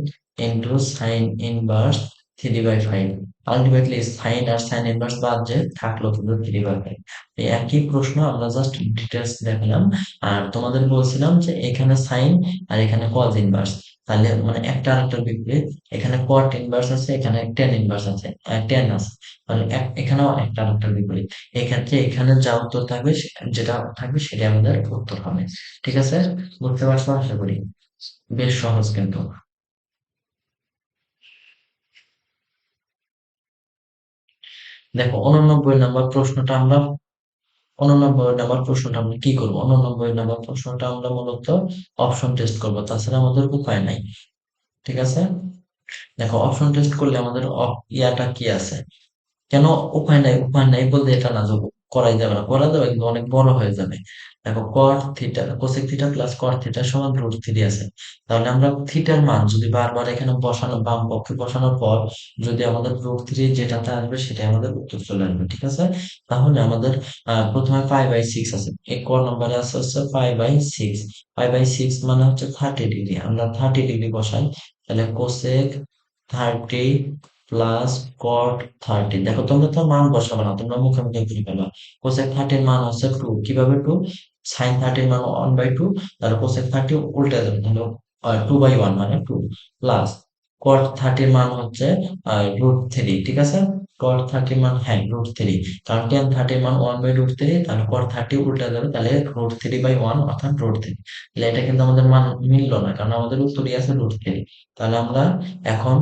into sine inverse 3/5, ultimately sine আর সাইন ইনভার্স বাদ যে থাকলো কিন্তু 3/5। এই একই প্রশ্ন আমরা জাস্ট ডিটেলস দেখালাম। আর তোমাদের বলছিলাম যে এখানে সাইন আর এখানে কজ ইনভার্স, তাহলে মানে একটা আরেকটার বিপরীত, এখানে কট ইনভার্স আছে, এখানে টেন ইনভার্স আছে, টেন আছে, তাহলে এখানেও একটা আরেকটার বিপরীত। এই ক্ষেত্রে এখানে যা উত্তর থাকবে যেটা থাকবে সেটা আমাদের উত্তর হবে। ঠিক আছে, বুঝতে পারছো আশা করি? বেশ সহজ কিন্তু। দেখো 89 নাম্বার প্রশ্নটা আমরা কি করবো? 89 নাম্বার প্রশ্নটা আমরা মূলত অপশন টেস্ট করবো, তাছাড়া আমাদের উপায় নাই। ঠিক আছে, দেখো অপশন টেস্ট করলে আমাদের ইয়াটা কি আছে, কেন উপায় নাই? উপায় নাই বলতে এটা না যে করাই যাবে না, করা যাবে কিন্তু অনেক বড় হয়ে যাবে। দেখো কট theta cosec theta plus cot theta সমান √3 আছে, তাহলে আমরা থিটার মান যদি বারবার এখানে বসানো, বাম পক্ষে বসানোর পর যদি আমাদের √3 যেটাতে আসবে সেটাই আমাদের উত্তর চলে আসবে। ঠিক আছে, তাহলে আমাদের প্রথমে 5/6 আছে, এই ক নম্বরে আছে হচ্ছে 5/6। 5/6 মানে হচ্ছে 30 ডিগ্রি, আমরা 30 ডিগ্রি বসাই, তাহলে কোসেক 30 প্লাস কট 30। দেখো তোমরা তো মান বসাবে না, তোমরা মুখে মুখে করে ফেলবা। কোসেক 30 মান হচ্ছে 2, কিভাবে 2? সাইন 30 মান 1/2, তাহলে কোসেক 30 উল্টে যাবে, তাহলে 2/1 মানে 2, প্লাস কট 30 মান হচ্ছে √3। ঠিক আছে, cot 30 মান হ্যাঁ √3, কারণ tan 30 মান 1/√3, তাহলে cot 30 উল্টা যাবে, তাহলে √3/1 অর্থাৎ √3। তাহলে এটা কিন্তু আমাদের মান মিললো না, কারণ আমাদের উত্তরই আছে √3। তাহলে আমরা এখন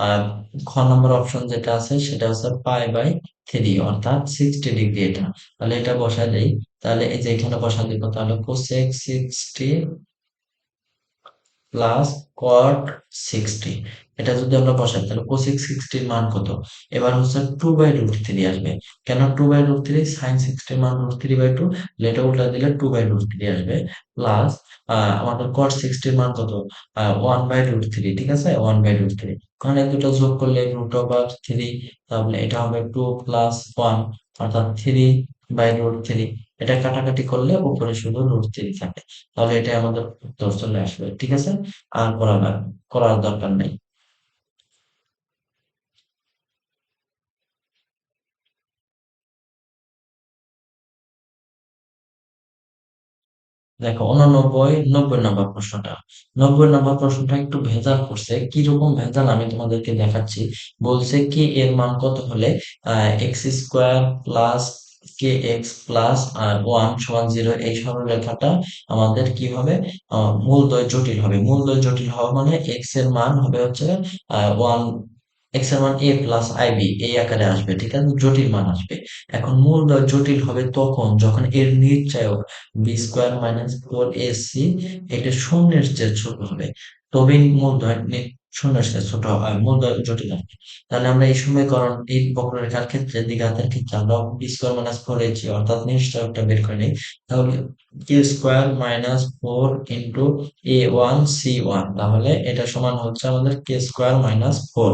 আহ খ নম্বর অপশন যেটা আছে সেটা হচ্ছে π/3 অর্থাৎ 60 ডিগ্রি এটা। তাহলে এটা বসায় দেই। তাহলে এই যে এখানে বসা দিব, তাহলে cosec 60 প্লাস কট 60, এটা যদি আমরা বসাই তাহলে কোসেক 60 এর মান কত? এবার হচ্ছে 2/√3 আসবে। কেন 2/√3? সাইন 60 এর মান √3/2, এটা উল্টা দিলে 2/√3 আসবে। প্লাস আমাদের কট 60 এর মান কত? 1/√3, ঠিক আছে, 1/√3। কারণ এই দুটো যোগ করলে √3, তাহলে এটা হবে 2 প্লাস 1 অর্থাৎ 3/√3। এটা কাটাকাটি করলে উপরে শুধু √3 থাকে। তাহলে এটাই আমাদের উত্তর চলে আসবে, ঠিক আছে। আর করার দরকার নেই। দেখো 89 90 নম্বর প্রশ্নটা, 90 নম্বর প্রশ্নটা একটু ভেজাল করছে। কিরকম ভেজাল আমি তোমাদেরকে দেখাচ্ছি। বলছে কি এর মান কত হলে x² প্লাস kx প্লাস 1 = 0 এই সরলরেখাটা আমাদের কি হবে? মূলদ্বয় জটিল হবে। মূলদ্বয় জটিল হওয়া মানে x এর মান হবে হচ্ছে 1, x এর মান a প্লাস ib এই আকারে আসবে, ঠিক আছে, জটিল মান আসবে। এখন মূলদ্বয় জটিল হবে তখন যখন এর নির্ণায়ক b² - 4ac এটা শূন্যের চেয়ে ছোট হবে, তবেই মূলদ্বয় শূন্যের চেয়ে ছোট হয়, মূলদ্বয় জটিল হবে। তাহলে আমরা এই সমীকরণ, এই বক্ররেখার ক্ষেত্রে দ্বিঘাতের ক্ষেত্রে আমরা b² - 4ac অর্থাৎ নিশ্চয়কটা বের করে নিই। তাহলে k² - 4 * a1c1, তাহলে এটা সমান হচ্ছে আমাদের k² - 4।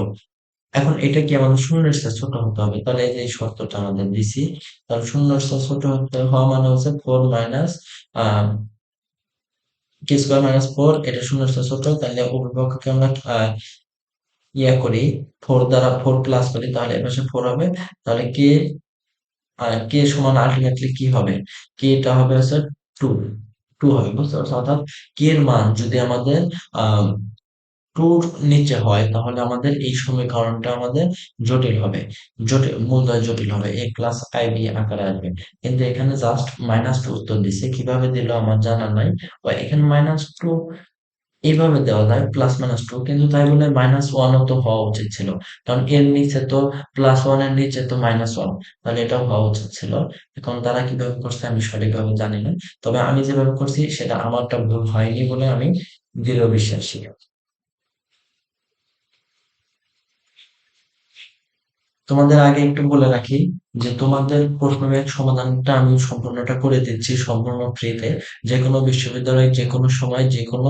এখন এটা কি আমাদের শূন্যের চেয়ে ছোট হতে হবে, তাহলে এই যে এই শর্তটা আমাদের দিছি। তাহলে শূন্যের চেয়ে ছোট হতে হওয়া মানে হচ্ছে 4 মাইনাস k² - 4, এটা শূন্যের চেয়ে ছোট, তাহলে উভয় পক্ষকে আমরা ইয়া করি, 4 দ্বারা 4 প্লাস করি, তাহলে এর পাশে 4 হবে। তাহলে কে সমান আলটিমেটলি কি হবে? কে এটা হবে হচ্ছে 2, 2 হবে, বুঝতে পারছো? অর্থাৎ কে এর মান যদি আমাদের আহ 2 নিচে হয় তাহলে আমাদের এই সমীকরণটা আমাদের জটিল হবে, জটিল মূলদয় জটিল হবে, a প্লাস ib আকারে আসবে। কিন্তু এখানে জাস্ট -2 উত্তর দিছে, কিভাবে দিল আমার জানা নাই। বা এখানে -2 এইভাবে দেওয়া যায় +-2, কিন্তু তাই বলে -1ও তো হওয়া উচিত ছিল, কারণ এর নিচে তো +1 এর নিচে তো -1, তাহলে এটাও হওয়া উচিত ছিল। এখন তারা কিভাবে করছে আমি সঠিকভাবে জানি না, তবে আমি যেভাবে করছি সেটা আমারটা ভুল হয়নি বলে আমি দৃঢ় বিশ্বাসী। তোমাদের আগে একটু বলে রাখি যে তোমাদের প্রশ্ন ব্যাংক সমাধানটা আমি সম্পূর্ণটা করে দিচ্ছি সম্পূর্ণ ফ্রিতে। যে কোনো বিশ্ববিদ্যালয়ে যে কোনো সময় যে কোনো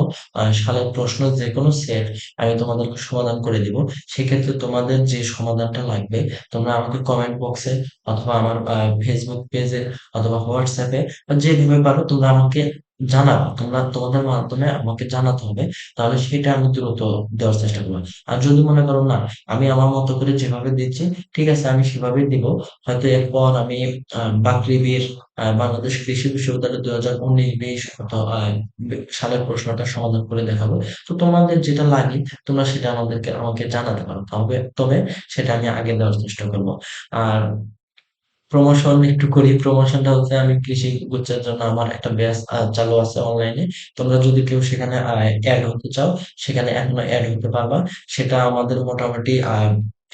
সালের প্রশ্ন যে কোনো সেট আমি তোমাদেরকে সমাধান করে দিব। সেক্ষেত্রে তোমাদের যে সমাধানটা লাগবে তোমরা আমাকে কমেন্ট বক্সে অথবা আমার ফেসবুক পেজে অথবা হোয়াটসঅ্যাপে বা যেভাবে পারো তোমরা আমাকে জানাবা, তোমরা তোমাদের মাধ্যমে আমাকে জানাতে হবে, তাহলে সেটা আমি দ্রুত দেওয়ার চেষ্টা করবো। আর যদি মনে করো না আমি আমার মতো করে যেভাবে দিচ্ছি ঠিক আছে আমি সেভাবেই দিব, হয়তো এরপর আমি বাকৃবির বাংলাদেশ কৃষি বিশ্ববিদ্যালয় 2019-20 সালের প্রশ্নটা সমাধান করে দেখাবো। তো তোমাদের যেটা লাগে তোমরা সেটা আমাকে জানাতে পারো, তবে তবে সেটা আমি আগে দেওয়ার চেষ্টা করবো। আর প্রমোশন একটু করি। প্রমোশনটা হচ্ছে আমি কৃষি গুচ্ছের জন্য আমার একটা ব্যাচ চালু আছে অনলাইনে। তোমরা যদি কেউ সেখানে এড হতে চাও সেখানে এখনো এড হতে পারবা। সেটা আমাদের মোটামুটি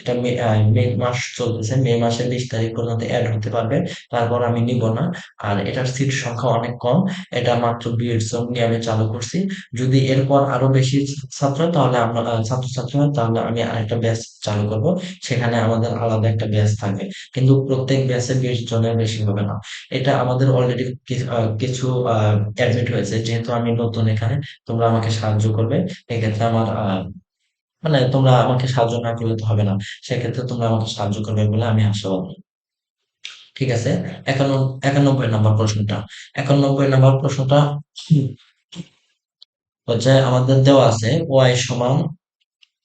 এটা মে মাস চলতেছে, মে মাসের 20 তারিখ পর্যন্ত এড হতে পারবে, তারপর আমি নিব না। আর এটার সিট সংখ্যা অনেক কম, এটা মাত্র বিএড জন নিয়ে আমি চালু করছি। যদি এরপর আরো বেশি ছাত্র তাহলে আমরা ছাত্রছাত্রী হয় তাহলে আমি আরেকটা ব্যাচ চালু করব, সেখানে আমাদের আলাদা একটা ব্যাচ থাকবে, কিন্তু প্রত্যেক ব্যাচে 20 জনের বেশি হবে না। এটা আমাদের অলরেডি কিছু অ্যাডমিট হয়েছে, যেহেতু আমি নতুন এখানে তোমরা আমাকে সাহায্য করবে। এক্ষেত্রে আমার মানে তোমরা আমাকে সাহায্য না করলে তো হবে না, সেক্ষেত্রে তোমরা আমাকে সাহায্য করবে বলে আমি আশাবাদী। ঠিক আছে। 91 নম্বর প্রশ্নটা হচ্ছে আমাদের দেওয়া আছে y =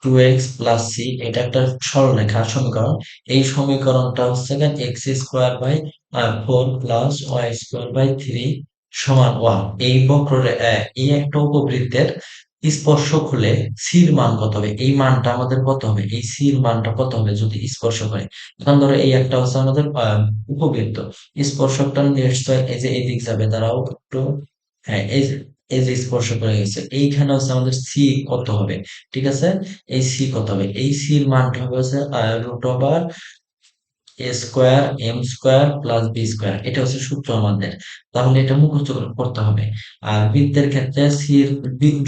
2x + c, এটা একটা সরলরেখা সমীকরণ। এই সমীকরণটা হচ্ছে x² / 4 + y² / 3 = 1। এই একটা উপবৃত্তের স্পর্শক হলে সির মান কত হবে, এই মানটা আমাদের কত হবে, এই সির মানটা কত হবে যদি স্পর্শক হয়। এখন ধরো এই একটা হচ্ছে আমাদের উপবৃত্ত, স্পর্শকটা নিশ্চয় এই যে এদিক যাবে, দাঁড়াও একটু, হ্যাঁ এই যে স্পর্শ করে গেছে, এইখানে হচ্ছে আমাদের সি কত হবে, ঠিক আছে, এই সি কত হবে, এই সির মানটা হবে হচ্ছে root over a square m square plus b square, এটা হচ্ছে সূত্র আমাদের, তাহলে এটা মুখস্থ করতে হবে। আর বৃত্তের ক্ষেত্রে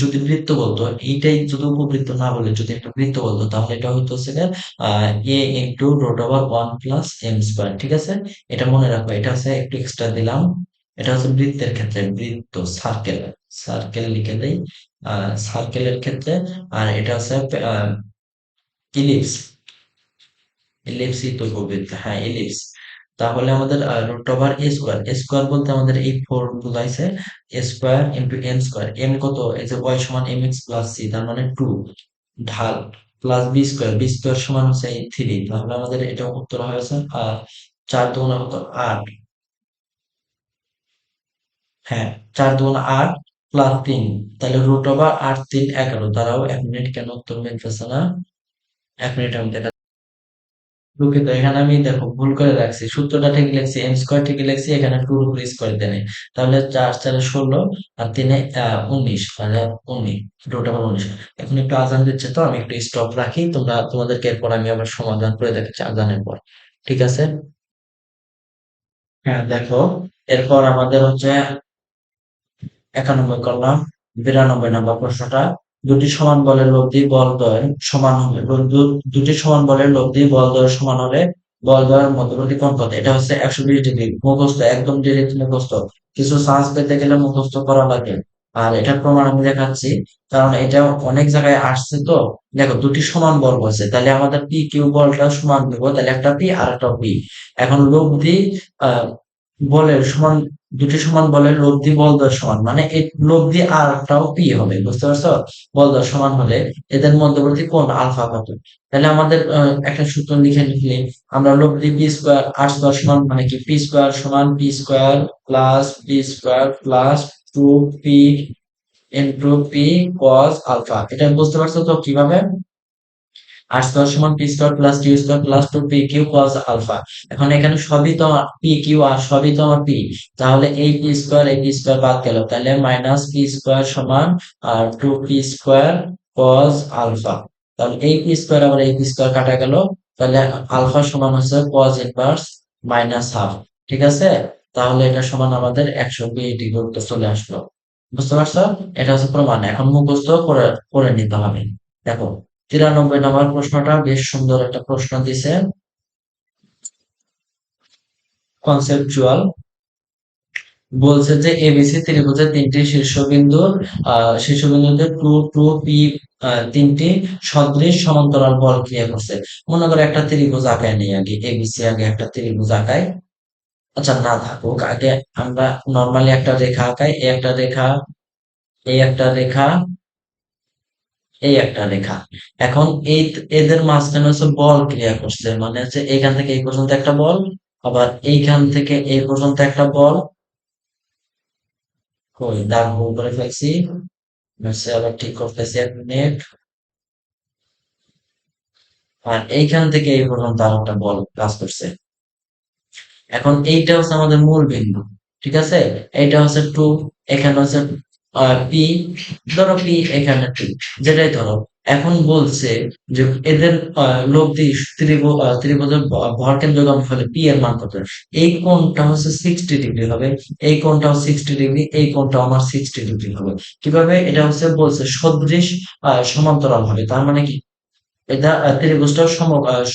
যদি বৃত্ত বলতো, এইটাই যদি উপবৃত্ত না বলে যদি একটা বৃত্ত বলতো, তাহলে এটা হতো হচ্ছে a into root over one plus m square, ঠিক আছে, এটা মনে রাখো, এটা হচ্ছে একটু এক্সট্রা দিলাম। এটা হচ্ছে বৃত্তের ক্ষেত্রে, বৃত্ত সার্কেল, সার্কেল লিখে দেই, সার্কেলের ক্ষেত্রে। আর এটা হচ্ছে ইলিপস, এলিপসই তো উপবৃত্ত, হ্যাঁ এলিপস। তাহলে আমাদের root over a square, a square বলতে আমাদের এই ফোর বুঝাইছে, a square into m square, m কত, এই যে ওয়াই সমান এম এক্স প্লাস সি, তার মানে টু ঢাল, plus b square, b square সমান হচ্ছে এই থ্রি, তাহলে আমাদের এটা উত্তর হয়েছে চার দুগুণা কত, আট, হ্যাঁ চার দুগুণা আট প্লাস তিন, তাহলে রুট ওভার আট তিন এগারো, দাঁড়াও এক মিনিট, কেন উত্তর মিলতেছে না, এক মিনিট আমি দুঃখিত, এখানে আমি দেখো ভুল করে রাখছি, সূত্রটা ঠিক লিখছি, এম স্কোয়ার ঠিক লিখছি, এখানে টু উপর স্কোয়ার দেয় নাই। তাহলে চার চারে 16 আর তিনে 19, তাহলে 19, রুট ওভার 19। এখন একটু আজান দিচ্ছে, তো আমি একটু স্টপ রাখি, তোমাদেরকে এরপর আমি আবার সমাধান করে দেখাচ্ছি আজানের পর, ঠিক আছে। হ্যাঁ দেখো, এরপর আমাদের হচ্ছে 91 করলাম, 92 নম্বর প্রশ্নটা, দুটি সমান বলের লব্ধি বল দ্বয় সমান হবে, দুটি সমান বলের লব্ধি বল দ্বয় সমান হলে বল দ্বয়ের মধ্যবর্তী কোণ কত, এটা হচ্ছে 120 ডিগ্রি, মুখস্থ একদম ডিরেক্ট মুখস্থ, কিছু চান্স পেতে গেলে মুখস্থ করা লাগে। আর এটার প্রমাণ আমি দেখাচ্ছি, কারণ এটা অনেক জায়গায় আসছে তো। দেখো দুটি সমান বল বলছে, তাহলে আমাদের পি কিউ বলটা সমান দেবো, তাহলে একটা পি আর একটা পি। এখন লব্ধি আহ বলের সমান, দুটি সমান বলের লব্ধি বল দ্বয় সমান, মানে এই লব্ধি আর একটাও পি হবে, বুঝতে পারছো, বল দ্বয় সমান হলে এদের মধ্যবর্তী কোণ আলফা কত। তাহলে আমাদের একটা সূত্র লিখে নিলে, আমরা লব্ধি পি স্কোয়ার আর স্কোয়ার সমান মানে কি, পি স্কোয়ার সমান p square plus b square plus two p into p cos alpha, এটা বুঝতে পারছো তো কিভাবে, আর স্কয়ার সমান p square plus q square plus two p q cos alpha. এখন এখানে সবই তো পি কিউ আর সবই তো আমার পি, তাহলে এই পি স্কয়ার বাদ গেল, তাহলে মাইনাস পি স্কয়ার সমান r two p square cos alpha. তাহলে এই পি স্কয়ার আবার এই পি স্কয়ার কাটা গেল, তাহলে আলফা সমান হচ্ছে কস ইনভার্স মাইনাস হাফ, ঠিক আছে। তাহলে এটা সমান আমাদের 120 ডিগ্রি উত্তর চলে আসলো, বুঝতে পারছো, এটা হচ্ছে প্রমাণ, এখন মুখস্থ করে করে নিতে হবে। দেখো 93 নম্বর প্রশ্নটা বেশ সুন্দর একটা প্রশ্ন দিছে, কনসেপচুয়াল, বলছে যে এবিসি ত্রিভুজের তিনটি শীর্ষবিন্দুতে টু টু পি তিনটি সদৃশ সমান্তরাল বল ক্রিয়া করছে। মনে করো একটা ত্রিভুজ আঁকায় নেই, আগে এবিসি, আগে একটা ত্রিভুজ আঁকায়, আচ্ছা না থাকুক, আগে আমরা নর্মালি একটা রেখা আঁকাই, এই একটা রেখা, এই একটা রেখা, এই একটা রেখা। এখন এই এদের মাঝখানে হচ্ছে বল ক্রিয়া করছে, মানে হচ্ছে এইখান থেকে এই পর্যন্ত একটা বল, আবার এইখান থেকে এই পর্যন্ত একটা বল, কই দাগ ভুল করে ফেলছি, হচ্ছে আবার ঠিক করতেছি এক মিনিট, আর এইখান থেকে এই পর্যন্ত আর একটা বল কাজ করছে। এখন এইটা হচ্ছে আমাদের মূল বিন্দু, ঠিক আছে, এইটা হচ্ছে টু, এখানে হচ্ছে পি, ধরো পি এখানে টু, যেটাই ধরো। এখন বলছে যে এদের লব্ধি ত্রিভুজের ভরকেন্দ্রগামী ফলে পি এর মান কত, এই কোণটা হচ্ছে 60 ডিগ্রি হবে, এই কোণটাও 60 ডিগ্রি, এই কোণটাও আমার 60 ডিগ্রি হবে। কিভাবে, এটা হচ্ছে বলছে সদৃশ সমান্তরাল হবে, তার মানে কি এটা ত্রিভুজটাও সমভুজ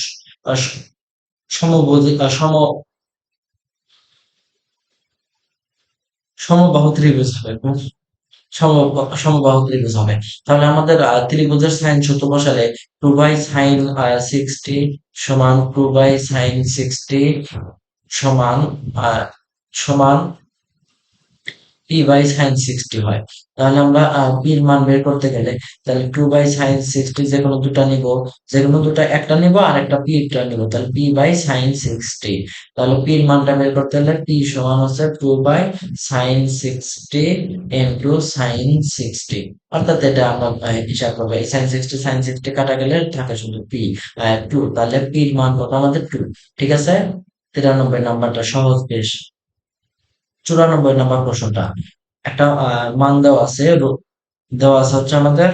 সমবাহু ত্রিভুজ হবে, সমবাহু ত্রিভুজ হবে। তাহলে আমাদের ত্রিভুজের সাইন সূত্র বসালে টু বাই সাইন 60 সমান টু বাই সাইন 60 সমান সমান পি বাই সাইন 60 হয়। তাহলে আমরা পির মান বের করতে গেলে তাহলে 2/sin 60 যে কোনো দুটা নিব, যে কোনো দুটা একটা নিব আর একটা পি টা নিব, তাহলে p/sin 60। তাহলে পির মানটা বের করতে হলে পি সমান হচ্ছে 2/sin 60 ইন্টু sin 60, অর্থাৎ এটা আমরা হিসাব করবো। এই sin 60 কাটা গেলে থাকে শুধু পি 2, তাহলে পির মান কত আমাদের 2। ঠিক আছে, 93 নাম্বারটা সহজ বেশ। 94 নাম্বার প্রশ্নটা, একটা মান দেওয়া আছে, দেওয়া আছে হচ্ছে আমাদের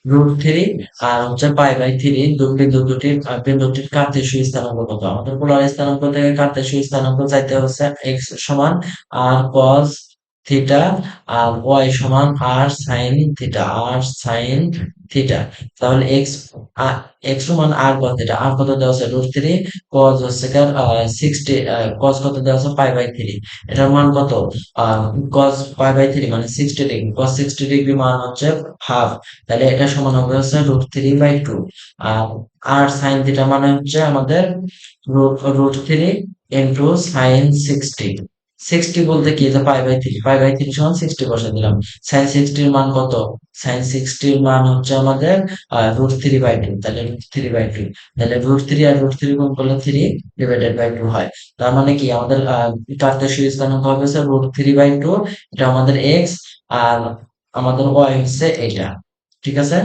√3 আর হচ্ছে π/3, বিন্দুটির বিন্দুটির কার্তেশীয় স্থানাঙ্ক কত? আমাদের পোলার স্থানাঙ্ক থেকে কার্তেশীয় স্থানাঙ্ক চাইতে হচ্ছে x সমান r cos থিটা আর y সমান r sin থিটা, তাহলে x সমান r cos থিটা, r কত দেওয়া আছে √3, cos হচ্ছে কার 60, cos কত দেওয়া আছে π/3, এটার মান কত? cos π/3 মানে 60 ডিগ্রি, cos 60 ডিগ্রি মান হচ্ছে হাফ, তাহলে এটা সমান হবে হচ্ছে √3/2। আর আর সাইন থিটা মানে হচ্ছে আমাদের √3 ইন্টু sin 60। 60 বলতে কি, যে π/3, π/3 সমান 60 বসে দিলাম। sin 60 এর মান কত? sin 60 এর মান হচ্ছে আমাদের √3/2, তাহলে √3/2, তাহলে √3 আর √3 গুণ করলে 3/2 হয়। তার মানে কি আমাদের কার্তেশীয় স্থানাঙ্ক হবে হচ্ছে √3/2, এটা আমাদের এক্স, আর আমাদের ওয়াই হচ্ছে এটা। ঠিক আছে,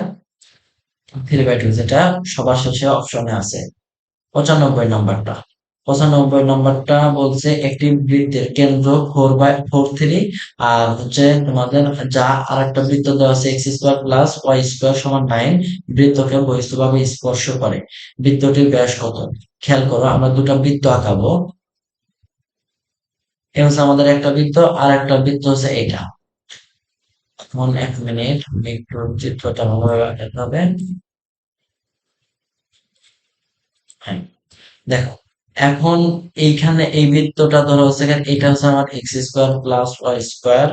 3/2 যেটা সবার শেষে অপশনে আছে। 95 নাম্বারটা, 95 নাম্বারটা বলছে একটি বৃত্তের কেন্দ্র 4/3 আর হচ্ছে তোমাদের যা আর একটা বৃত্ত দেওয়া আছে x² + y² সমান 9, বৃত্তকে বহিস্থভাবে স্পর্শ করে, বৃত্তটির ব্যাস কত? খেয়াল করো, আমরা দুটা বৃত্ত আঁকাবো। এ হচ্ছে আমাদের একটা বৃত্ত, আর একটা বৃত্ত হচ্ছে এটা। এখন 1 মিনিট, আমি একটু চিত্রটা ভালোভাবে আঁকাতে হবে। হ্যাঁ, দেখো, এখন এইখানে এই বৃত্তটা ধরো হচ্ছে এটা হচ্ছে আমার x² + y²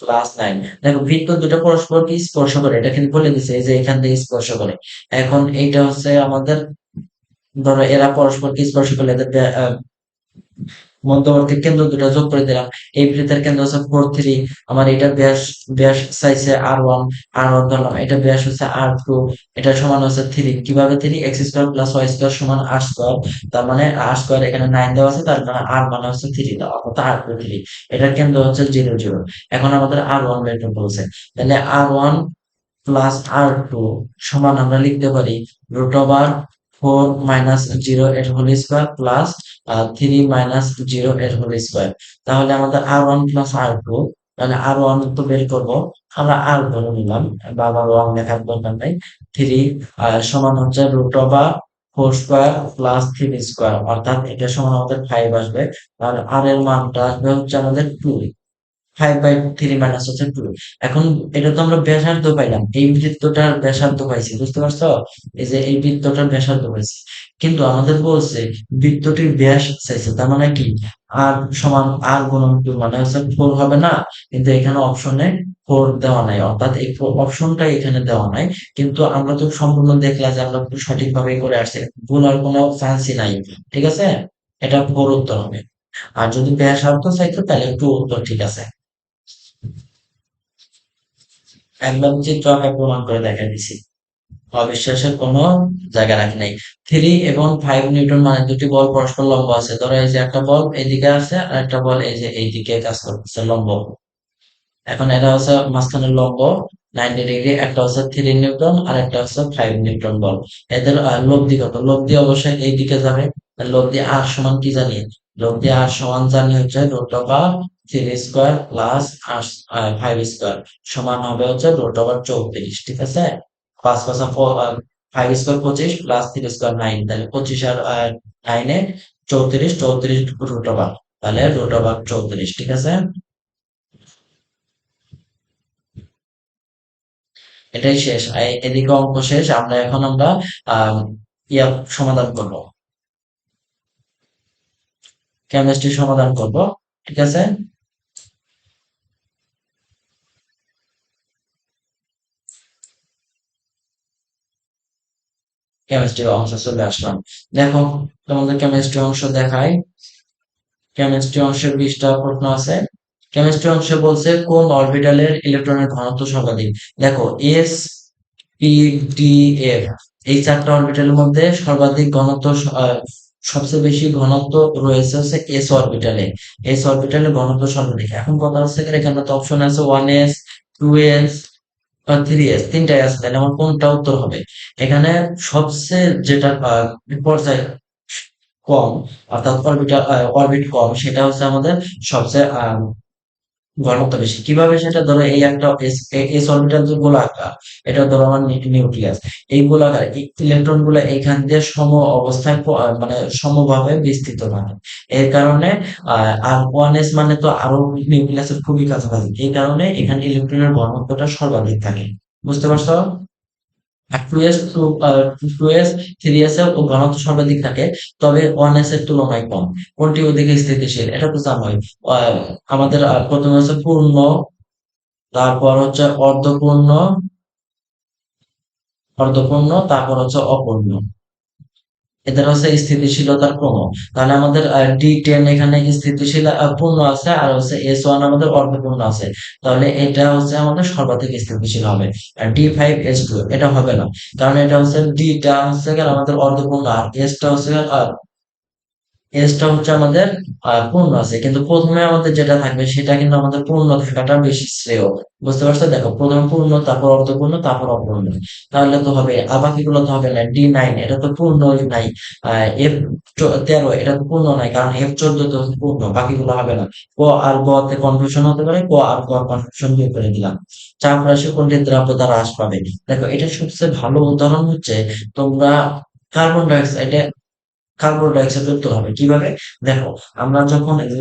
+ 9। দেখো বৃত্ত দুটো পরস্পরকে স্পর্শ করে, এটা কিন্তু বলে দিছে এই যে এখান থেকে স্পর্শ করে। এখন এইটা হচ্ছে আমাদের, ধরো এরা পরস্পরকে স্পর্শ করলে এদের মধ্যবর্তী কেন্দ্র দুটো যোগ করে দিলাম। এই বৃত্তের কেন্দ্র হচ্ছে 4/3, আমার এটার ব্যাস ব্যাস চাইছে আর ওয়ান ধরলাম, এটা ব্যাস হচ্ছে r2, এটা সমান হচ্ছে 3। কিভাবে 3? x² + y² সমান r², তার মানে r² এখানে 9 দেওয়া আছে, তার মানে r মানে হচ্ছে 3 দেওয়া, অর্থাৎ r2 3। এটার কেন্দ্র হচ্ছে 0 0। এখন আমাদের r1 বের করতে বলছে, তাহলে r1 প্লাস r2 সমান আমরা লিখতে পারি √4 - 0 এর হোল স্কয়ার প্লাস 3 - 0 এর হোল স্কয়ার। তাহলে আমাদের r1 প্লাস r2, তাহলে r1 তো বের করব, আমরা r ধরে নিলাম, বাবার ওয়ান লেখার দরকার নাই। 3 সমান হচ্ছে √4² প্লাস 3 স্কয়ার, অর্থাৎ এটা সমান আমাদের 5 আসবে। আর r এর মানটা আসবে হচ্ছে আমাদের 2, 5/3 মাইনাস হচ্ছে 2। এখন এটা তো আমরা ব্যাসার্ধ পাইলাম, এই বৃত্তটার ব্যাসার্ধ পাইছি, বুঝতে পারছো? এই যে এই বৃত্তটার ব্যাসার্ধ পাইছি, কিন্তু আমাদের বলছে বৃত্তটির ব্যাস চাইছে, তার মানে কি আর সমান আর গুণন 2 মানে হচ্ছে 4 হবে না? কিন্তু এখানে অপশনে 4 দেওয়া নাই, অর্থাৎ এই অপশনটা এখানে দেওয়া নাই। কিন্তু আমরা তো সম্পূর্ণ দেখলাম যে আমরা খুব সঠিকভাবে করে আসছি, ভুল আর কোনো চান্সই নাই। ঠিক আছে, এটা 4 উত্তর হবে। আর যদি ব্যাসার্ধ চাইতো তাহলে 2 উত্তর ঠিক আছে। একদম চিত্র আঁকায় প্রমাণ করে দেখা দিছি, অবিশ্বাসের কোনো জায়গা রাখি নাই। 3 এবং 5 নিউটন মানে দুটি বল পরস্পর লম্ব আছে, ধরো এই যে একটা বল এইদিকে আছে আর একটা বল এই যে এইদিকে কাজ করতেছে লম্ব। এখন এটা হচ্ছে মাঝখানে লম্ব 90 ডিগ্রি, একটা হচ্ছে 3 নিউটন আর একটা হচ্ছে 5 নিউটন বল। এদের লব্ধি কত? লব্ধি অবশ্যই এইদিকে যাবে, লব্ধি আর সমান কি জানি? লব্ধি আর সমান জানি হচ্ছে √3² প্লাস 5² সমান হবে হচ্ছে √34। ঠিক আছে, 5 5 25 প্লাস 3² 9, তাহলে 25 আর 9 34, 34 √, তাহলে √34। ঠিক আছে, এটাই শেষ, এদিকে অঙ্ক শেষ। আমরা আহ ইয়া সমাধান করব, কেমিস্ট্রি সমাধান করব। ঠিক আছে, কেমিস্ট্রি অংশ চলে আসলাম। দেখো, তোমাদের কেমিস্ট্রি অংশ দেখায়, কেমিস্ট্রি অংশের 20টা প্রশ্ন আছে। কেমিস্ট্রি অংশে বলছে কোন অরবিটালের ইলেকট্রনের ঘনত্ব সর্বাধিক। দেখো এস, পি, ডি, এফ, এই চারটা অরবিটালের মধ্যে সর্বাধিক ঘনত্ব সবচেয়ে বেশি ঘনত্ব রয়েছে হচ্ছে এস অরবিটালে। এস অরবিটালে ঘনত্ব সর্বাধিক। এখন কথা হচ্ছে কি, এখানে তো অপশন আছে 1s, 2s, 3s, তিনটাই আছে, তাহলে আমার কোনটা উত্তর হবে? এখানে সবচেয়ে যেটা পর্যায় কম, অর্থাৎ অরবিট কম, সেটা হচ্ছে আমাদের সবচেয়ে ঘনত্ব বেশি। কিভাবে সেটা? ধরো এই একটা এস অরবিটাল যে গোলাকার, এটা ধরো আমার নিউক্লিয়াস। এই গোলাকার ইলেকট্রন গুলো এইখান দিয়ে সম অবস্থায় মানে সমভাবে বিস্তৃত থাকে। এর কারণে আর 1s মানে তো আরো নিউক্লিয়াসের খুবই কাছাকাছি, এই কারণে এখানে ইলেকট্রনের ঘনত্বটা সর্বাধিক থাকে। বুঝতে পারছো? আর টু এস, থ্রি এস এর ঘনত্ব সর্বাধিক থাকে, তবে 1s এর তুলনায় কম। কোনটি অধিক স্থিতিশীল? এটা তো জানোই। আমাদের প্রথমে হচ্ছে পূর্ণ, তারপর হচ্ছে অর্ধপূর্ণ, তারপর হচ্ছে অপূর্ণ। এদের হচ্ছে স্থিতিশীলতার ক্রম। তাহলে আমাদের D10 এখানে স্থিতিশীল পূর্ণ আছে, আর হচ্ছে S1 আমাদের অর্ধপূর্ণ আছে। তাহলে এটা হচ্ছে আমাদের সর্বাধিক স্থিতিশীল হবে। আর D5S2 এটা হবে না, কারণ এটা হচ্ছে D টা হচ্ছে গিয়ে আমাদের অর্ধপূর্ণ, আর এসটা হচ্ছে এজটা হচ্ছে আমাদের পূর্ণ আছে, কিন্তু প্রথমে আমাদের যেটা থাকবে সেটা কিন্তু আমাদের পূর্ণ থাকাটা বেশি শ্রেয়। বুঝতে পারছো? দেখো প্রথমে পূর্ণ, তারপর অর্ধপূর্ণ, তারপর অপূর্ণ। তাহলে তো হবে, আর বাকিগুলো তো হবে না। D9 এটা তো পূর্ণ নাই। F13 এটা তো পূর্ণ নাই, কারণ F14 তো পূর্ণ, বাকিগুলো হবে না। ক আর গ তে কনফিউশন হতে পারে, ক আর গ কনফিউশন দিয়ে করে দিলাম। চাপ রাশি কোনটি দ্রাব্যতা হ্রাস পাবে? দেখো এটা সবচেয়ে ভালো উদাহরণ হচ্ছে তোমরা কার্বন ডাইঅক্সাইড। কার্বন ডাই অক্সাইড উত্তর হবে কিভাবে? দেখো আমরা যখন এই যে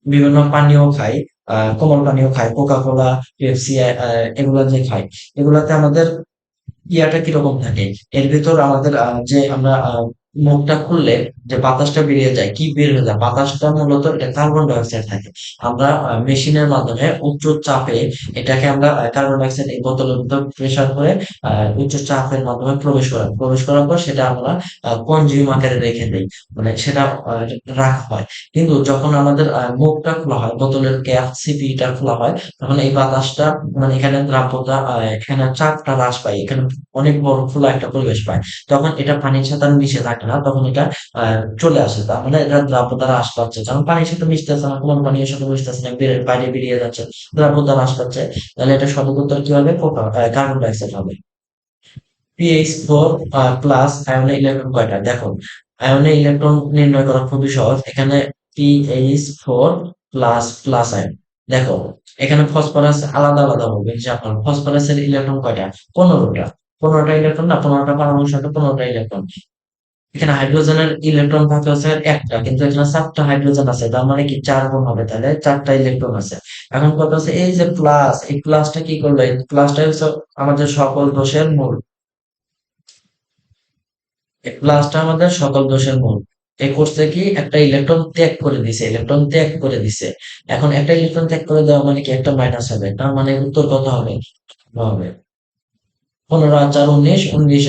বিভিন্ন পানীয় খাই, কোমল পানীয় খাই, কোকা কোলা, পেপসি, এগুলা যে খাই, এগুলাতে আমাদের ইয়াটা কিরকম থাকে? এর ভিতর আমাদের যে আমরা মুখটা খুললে যে বাতাসটা বেরিয়ে যায়, কি বের হয়ে যায়? বাতাসটা মূলত এটা কার্বন ডাই অক্সাইড থাকে। আমরা মেশিনের মাধ্যমে উচ্চ চাপে এটাকে আমরা কার্বন ডাই অক্সাইড এই বোতলের ভিতর প্রেসার করে উচ্চ চাপের মাধ্যমে প্রবেশ করার পর সেটা আমরা কনজিউম আকারে রেখে দেই, মানে সেটা রাখা হয়। কিন্তু যখন আমাদের মুখটা খোলা হয়, বোতলের ক্যাপ সিপিটা খোলা হয়, তখন এই বাতাসটা, মানে এখানে দ্রাব্যতা, এখানে চাপটা হ্রাস পায়, এখানে অনেক বড় খোলা একটা পরিবেশ পায়। তখন এটা পানির সাথে আর মিশে থাকে না, তখন এটা চলে আসে। তার মানে এটা দ্রাব্যতা হ্রাস পাচ্ছে, কারণ পানির সাথে মিশতেছে না, কোন পানির সাথে মিশতেছে না, বাইরে বেরিয়ে যাচ্ছে, দ্রাব্যতা হ্রাস পাচ্ছে। তাহলে এটা সঠিক উত্তর কি হবে? কার্বন ডাই অক্সাইড হবে। PH4 প্লাস আয়নে ইলেকট্রন কয়টা? দেখো আয়নে ইলেকট্রন নির্ণয় করা খুবই সহজ। এখানে PH4 প্লাস প্লাস আয়ন। দেখো এখানে ফসফরাস আলাদা আলাদা হবে, যে আপনার ফসফরাসের ইলেকট্রন কয়টা? 15টা। 15টা ইলেকট্রন না, 15টা পরমাণুর সাথে 15টা ইলেকট্রন। এখানে হাইড্রোজেনের ইলেকট্রন থাকে হচ্ছে একটা, কিন্তু এখানে 4টা হাইড্রোজেন আছে, তার মানে কি 4 গুণ হবে, তাহলে 4টা ইলেকট্রন আছে। এখন কথা হচ্ছে এই যে প্লাস, এই প্লাসটা কি করলো? এই প্লাসটা হচ্ছে আমাদের সকল দোষের মূল। এই প্লাসটা আমাদের সকল দোষের মূল। এ করছে কি, একটা ইলেকট্রন ত্যাগ করে দিছে, এখন একটা ইলেকট্রন ত্যাগ করে দেওয়া মানে কি একটা মাইনাস হবে, তার মানে উত্তর কত হবে? হবে 15 আর 4 19, 19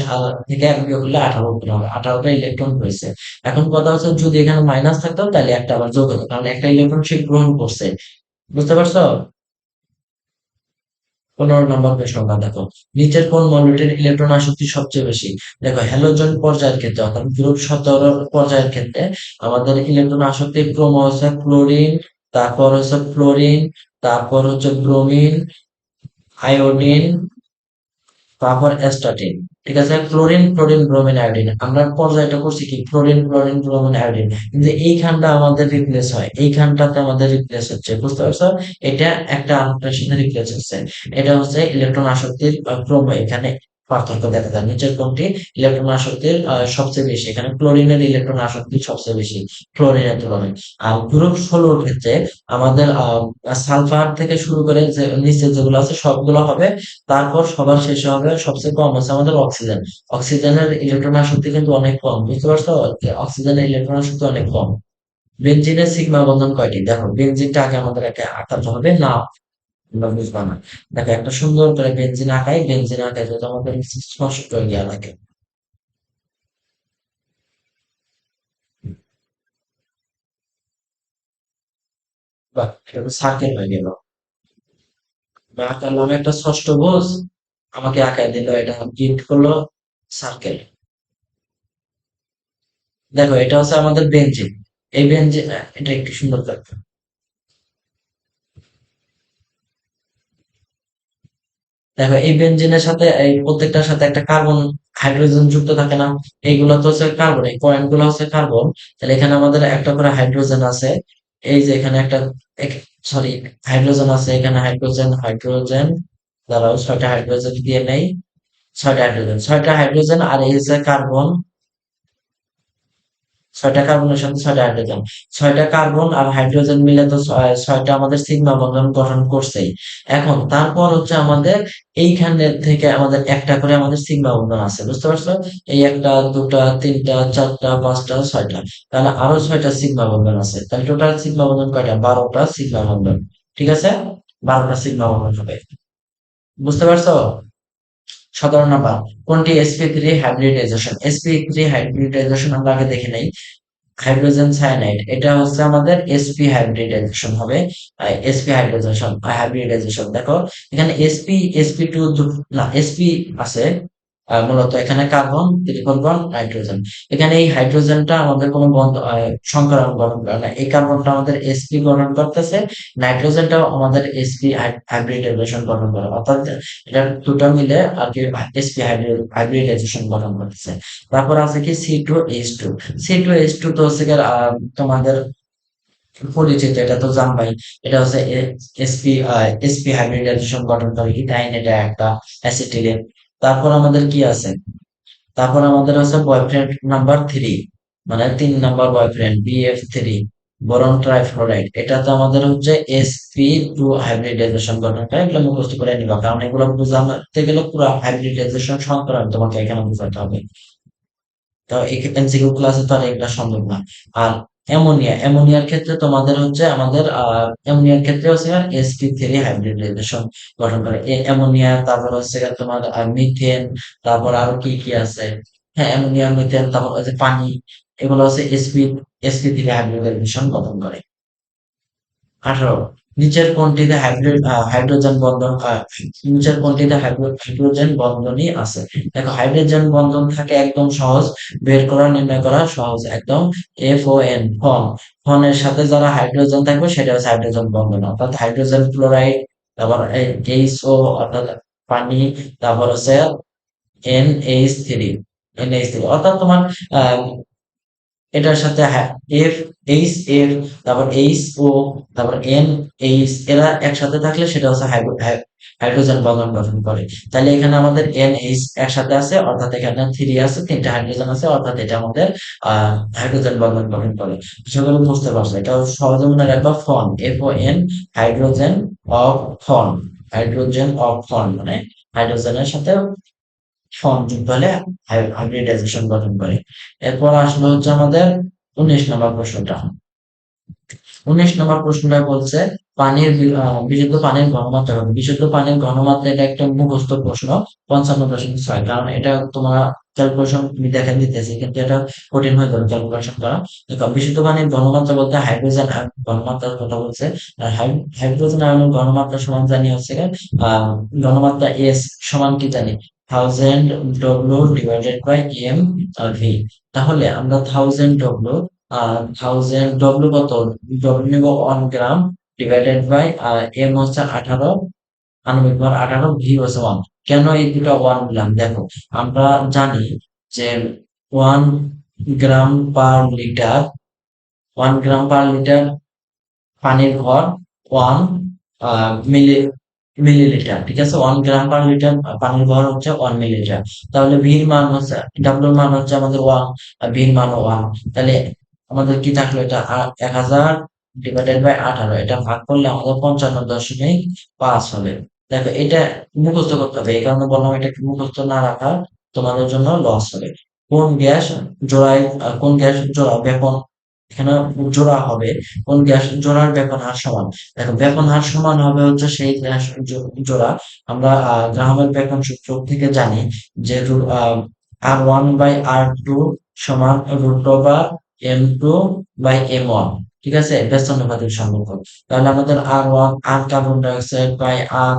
থেকে 1 বিয়োগ করলে 18 উত্তর হবে। 18টা ইলেকট্রন হয়েছে। এখন কথা হচ্ছে যদি এখানে মাইনাস থাকতো তাহলে একটা আবার যোগ হতো, কারণ একটা ইলেকট্রন সে গ্রহণ করছে। বুঝতে পারছো? 15 নম্বর প্রশ্নটা দেখো, নিচের কোন মৌলটির ইলেকট্রন আসক্তি সবচেয়ে বেশি? দেখো হ্যালোজেন পর্যায়ের ক্ষেত্রে, অর্থাৎ গ্রুপ 17 পর্যায়ের ক্ষেত্রে আমাদের ইলেকট্রন আসক্তির ক্রম হচ্ছে ক্লোরিন, তারপর হচ্ছে ফ্লোরিন, তারপর হচ্ছে ব্রোমিন, আয়োডিন, তারপর অ্যাস্টাটিন। ঠিক আছে? Chlorine, fluorine, bromine, iodine. আমরা পর্যায়টা করছি কি ক্লোরিন, ফ্লোরিন, ব্রোমিন, আয়োডিন, কিন্তু এইখানটা আমাদের রিপ্লেস হয়, এইখানটাতে আমাদের রিপ্লেস হচ্ছে। বুঝতে পারছো? এটা একটা আরেকটার সাথে রিপ্লেস হচ্ছে। এটা হচ্ছে ইলেকট্রন আসক্তির ক্রম, এখানে পার্থক্য দেখা যায়। নিচের কোনটি ইলেকট্রন আসক্তির সবচেয়ে বেশি? এখানে ক্লোরিনের ইলেকট্রন আসক্তি সবচেয়ে বেশি ক্লোরিনের তুলনায়। আর গ্রুপ 16 ক্ষেত্রে আমাদের সালফার থেকে শুরু করে যে নিচে যেগুলো আছে সবগুলো হবে, তারপর সবার শেষে হবে সবচেয়ে কম হচ্ছে আমাদের অক্সিজেন। অক্সিজেনের ইলেকট্রন আসক্তি কিন্তু অনেক কম। বুঝতে পারছো? অক্সিজেনের ইলেকট্রন আসক্তি অনেক কম। বেনজিনের সিগমা বন্ধন কয়টি? দেখো বেনজিনটা আগে আমাদের একটা আঁকাতে হবে না, আমরা বুঝবা না। দেখো একটা সুন্দর করে বেনজিন আঁকাই, বেনজিন আঁকাই যদি আমাদের স্পষ্ট ইয়া লাগে। বাহ, এটা তো সার্কেল হয়ে গেল। আমি আঁকালাম একটা ষষ্ঠভুজ, আমাকে আঁকায় দিল, এটা গিফট করলো সার্কেল। দেখো এটা হচ্ছে আমাদের বেঞ্জিন। এই বেঞ্জিন, এটা একটু সুন্দর লাগবে। দেখো এই বেঞ্জিনের সাথে এই প্রত্যেকটার সাথে একটা কার্বন, হাইড্রোজেন যুক্ত থাকে না? এইগুলো তো হচ্ছে কার্বন, এই পয়েন্ট গুলো হচ্ছে কার্বন। তাহলে এখানে আমাদের একটা করে হাইড্রোজেন আছে। এই যে এখানে একটা, সরি, হাইড্রোজেন আছে এখানে, হাইড্রোজেন হাইড্রোজেন, দাঁড়াও, 6টা হাইড্রোজেন দিয়ে নেই। 6টা হাইড্রোজেন, 6টা হাইড্রোজেন, আর এই যে কার্বন, 6টা কার্বনের সাথে 6টা হাইড্রোজেন। 6টা কার্বন আর হাইড্রোজেন মিলে তো 6টা আমাদের সিগমা বন্ধন গঠন করছেই। এখন তারপর হচ্ছে আমাদের এইখানে থেকে আমাদের একটা করে আমাদের সিগমা বন্ধন আছে, বুঝতে পারছো? এই একটা, দুটা, তিনটা, চারটা, পাঁচটা, 6টা। তাহলে আরো 6টা সিগমা বন্ধন আছে। তাহলে টোটাল সিগমা বন্ধন কয়টা? 12টা সিগমা বন্ধন। ঠিক আছে, 12টা সিগমা বন্ধন হবে। বুঝতে পারছো? 17 নাম্বার, কোনটি sp3 হাইব্রিডাইজেশন? sp3 হাইব্রিডাইজেশন আমরা আগে দেখে নেই। হাইড্রোজেন সায়ানাইড, এটা হচ্ছে আমাদের sp হাইব্রিডাইজেশন হবে। sp হাইব্রিডাইজেশন দেখো, এখানে sp2 না, sp আছে। মূলত এখানে কার্বন, ত্রিপল বন্ড, নাইট্রোজেন। এখানে এই হাইড্রোজেনটা আমাদের কোনো বন্ধ, সংকরণ গঠন করে না, এই কার্বনটা আমাদের sp গঠন করতেছে। নাইট্রোজেনটাও আমাদের sp হাইব্রিডাইজেশন গঠন করে, অর্থাৎ এটা দুটো মিলে আর কি sp হাইব্রিডাইজেশন গঠন করতেছে। তারপর আছে কি C2H2। C2H2 তো হচ্ছে গিয়ে, তোমাদের পরিচিত, এটা তো জানবাই। এটা হচ্ছে sp হাইব্রিডাইজেশন গঠন করে ইথাইন, এটা একটা অ্যাসিটিলিন। তারপর আমাদের কি আছে? তারপর আমাদের হচ্ছে বয়ফ্রেন্ড নাম্বার 3, মানে 3 number boyfriend, BF3, boron trifluoride. এটা তো আমাদের হচ্ছে sp2 হাইব্রিডাইজেশন গঠন করে। এগুলো মুখস্থ করে নিবা, কারণ এগুলো বোঝাতে গেলে পুরো হাইব্রিডাইজেশন সংক্রান্ত তোমাকে এখানে বোঝাতে হবে। তো এমসিকিউ ক্লাসে তো আর এগুলা সম্ভব না। আর অ্যামোনিয়ার ক্ষেত্রে তোমাদের হচ্ছে আমাদের অ্যামোনিয়ার ক্ষেত্রে হচ্ছে sp3 হাইব্রিডাইজেশন গঠন করে অ্যামোনিয়া। তারপর হচ্ছে গিয়ে তোমার মিথেন। তারপর আরো কি কি আছে? হ্যাঁ, অ্যামোনিয়া, মিথেন, তারপর হচ্ছে পানি। এগুলো হচ্ছে sp3 হাইব্রিডাইজেশন গঠন করে। 18, নিচের কোনটিতে হাইড্রোজেন বন্ধন, নিচের কোনটিতে হাইড্রোজেন বন্ধনই আছে? দেখো হাইড্রোজেন বন্ধন থাকে, একদম সহজ, বের করা, নির্ণয় করা সহজ একদম। FON, ফন, ফনের সাথে যারা হাইড্রোজেন থাকবে সেটা হচ্ছে হাইড্রোজেন বন্ধন, অর্থাৎ হাইড্রোজেন ক্লোরাইড। তারপর HO, অর্থাৎ পানি। তারপর হচ্ছে NH3, NH3, অর্থাৎ তোমার আহ এটার সাথে এফ, H, F, তারপর H, O, তারপর NH, এরা একসাথে থাকলে সেটা হচ্ছে হাইড্রোজেন বন্ধন গঠন করে। তাহলে এখানে আমাদের NH একসাথে আছে, অর্থাৎ এখানে 3 আছে, 3টা হাইড্রোজেন আছে, অর্থাৎ এটা আমাদের হাইড্রোজেন বন্ধন গঠন করে। সেগুলো বুঝতে পারছো? এটা সহজে মনে রাখবা, FON, FON, hydrogen of FON, hydrogen of FON মানে হাইড্রোজেনের সাথে সংযুক্ত হলে হাইব্রিডাইজেশন গঠন করে। এরপর আসলো হচ্ছে আমাদের 19 নম্বর প্রশ্নটা। 19 নম্বর প্রশ্নটা বলছে বিশুদ্ধ পানির ঘনমাত্রা হবে। বিশুদ্ধ পানির ঘনমাত্রা, এটা একটা মুখস্থ প্রশ্ন। 55.6, কারণ এটা তোমার ক্যালকুলেশন দেখা দিতেছে, কিন্তু এটা কঠিন হয়ে যাবে ক্যালকুলেশন করা। দেখো বিশুদ্ধ পানির ঘনমাত্রা বলতে হাইড্রোজেন আয়ন ঘনমাত্রার কথা বলছে। আর হাইড্রোজেন আয়নের ঘনমাত্রা সমান জানি হচ্ছে ঘনমাত্রা এস সমান কি জানি, 1000 W ডিভাইডেড বাই mv। তাহলে আমরা 1000 W, 1000 W কত? W নিব 1 গ্রাম, ডিভাইডেড বাই এম হচ্ছে 18, আণবিক ভর 18, ভি হচ্ছে 1। কেন এই দুটো 1 নিলাম? দেখো আমরা জানি যে 1 গ্রাম পার লিটার, 1 গ্রাম পার লিটার পানির ভর 1 মিলিলিটার। ঠিক আছে, 1 গ্রাম পার লিটার পানির ভর হচ্ছে 1 মিলিলিটার। তাহলে ভির মান হচ্ছে, ডাব্লুর মান হচ্ছে আমাদের 1, আর ভির মান 1। তাহলে আমাদের কি থাকলো? এটা 1000 ডিভাইডেড বাই 18, এটা ভাগ করলে আমাদের 55.5 হবে। দেখো এটা মুখস্থ করতে হবে, এই কারণে বললাম এটা মুখস্থ না রাখা তোমাদের জন্য লস হবে। কোন গ্যাস জোড়ায়, কোন গ্যাস জোড়া ব্যাপন, এখানে জোড়া হবে, কোন গ্যাস জোড়ার ব্যাপন হার সমান? দেখো ব্যাপন হার সমান হবে হচ্ছে সেই গ্যাস জোড়া, আমরা গ্রাহামের ব্যাপন সূত্র থেকে জানি যে R1/R2 সমান √/M2/M1। ঠিক আছে, ব্যস্তানুপাতিক সম্পর্ক। তাহলে আমাদের R1 আর কার্বন ডাই oxide by R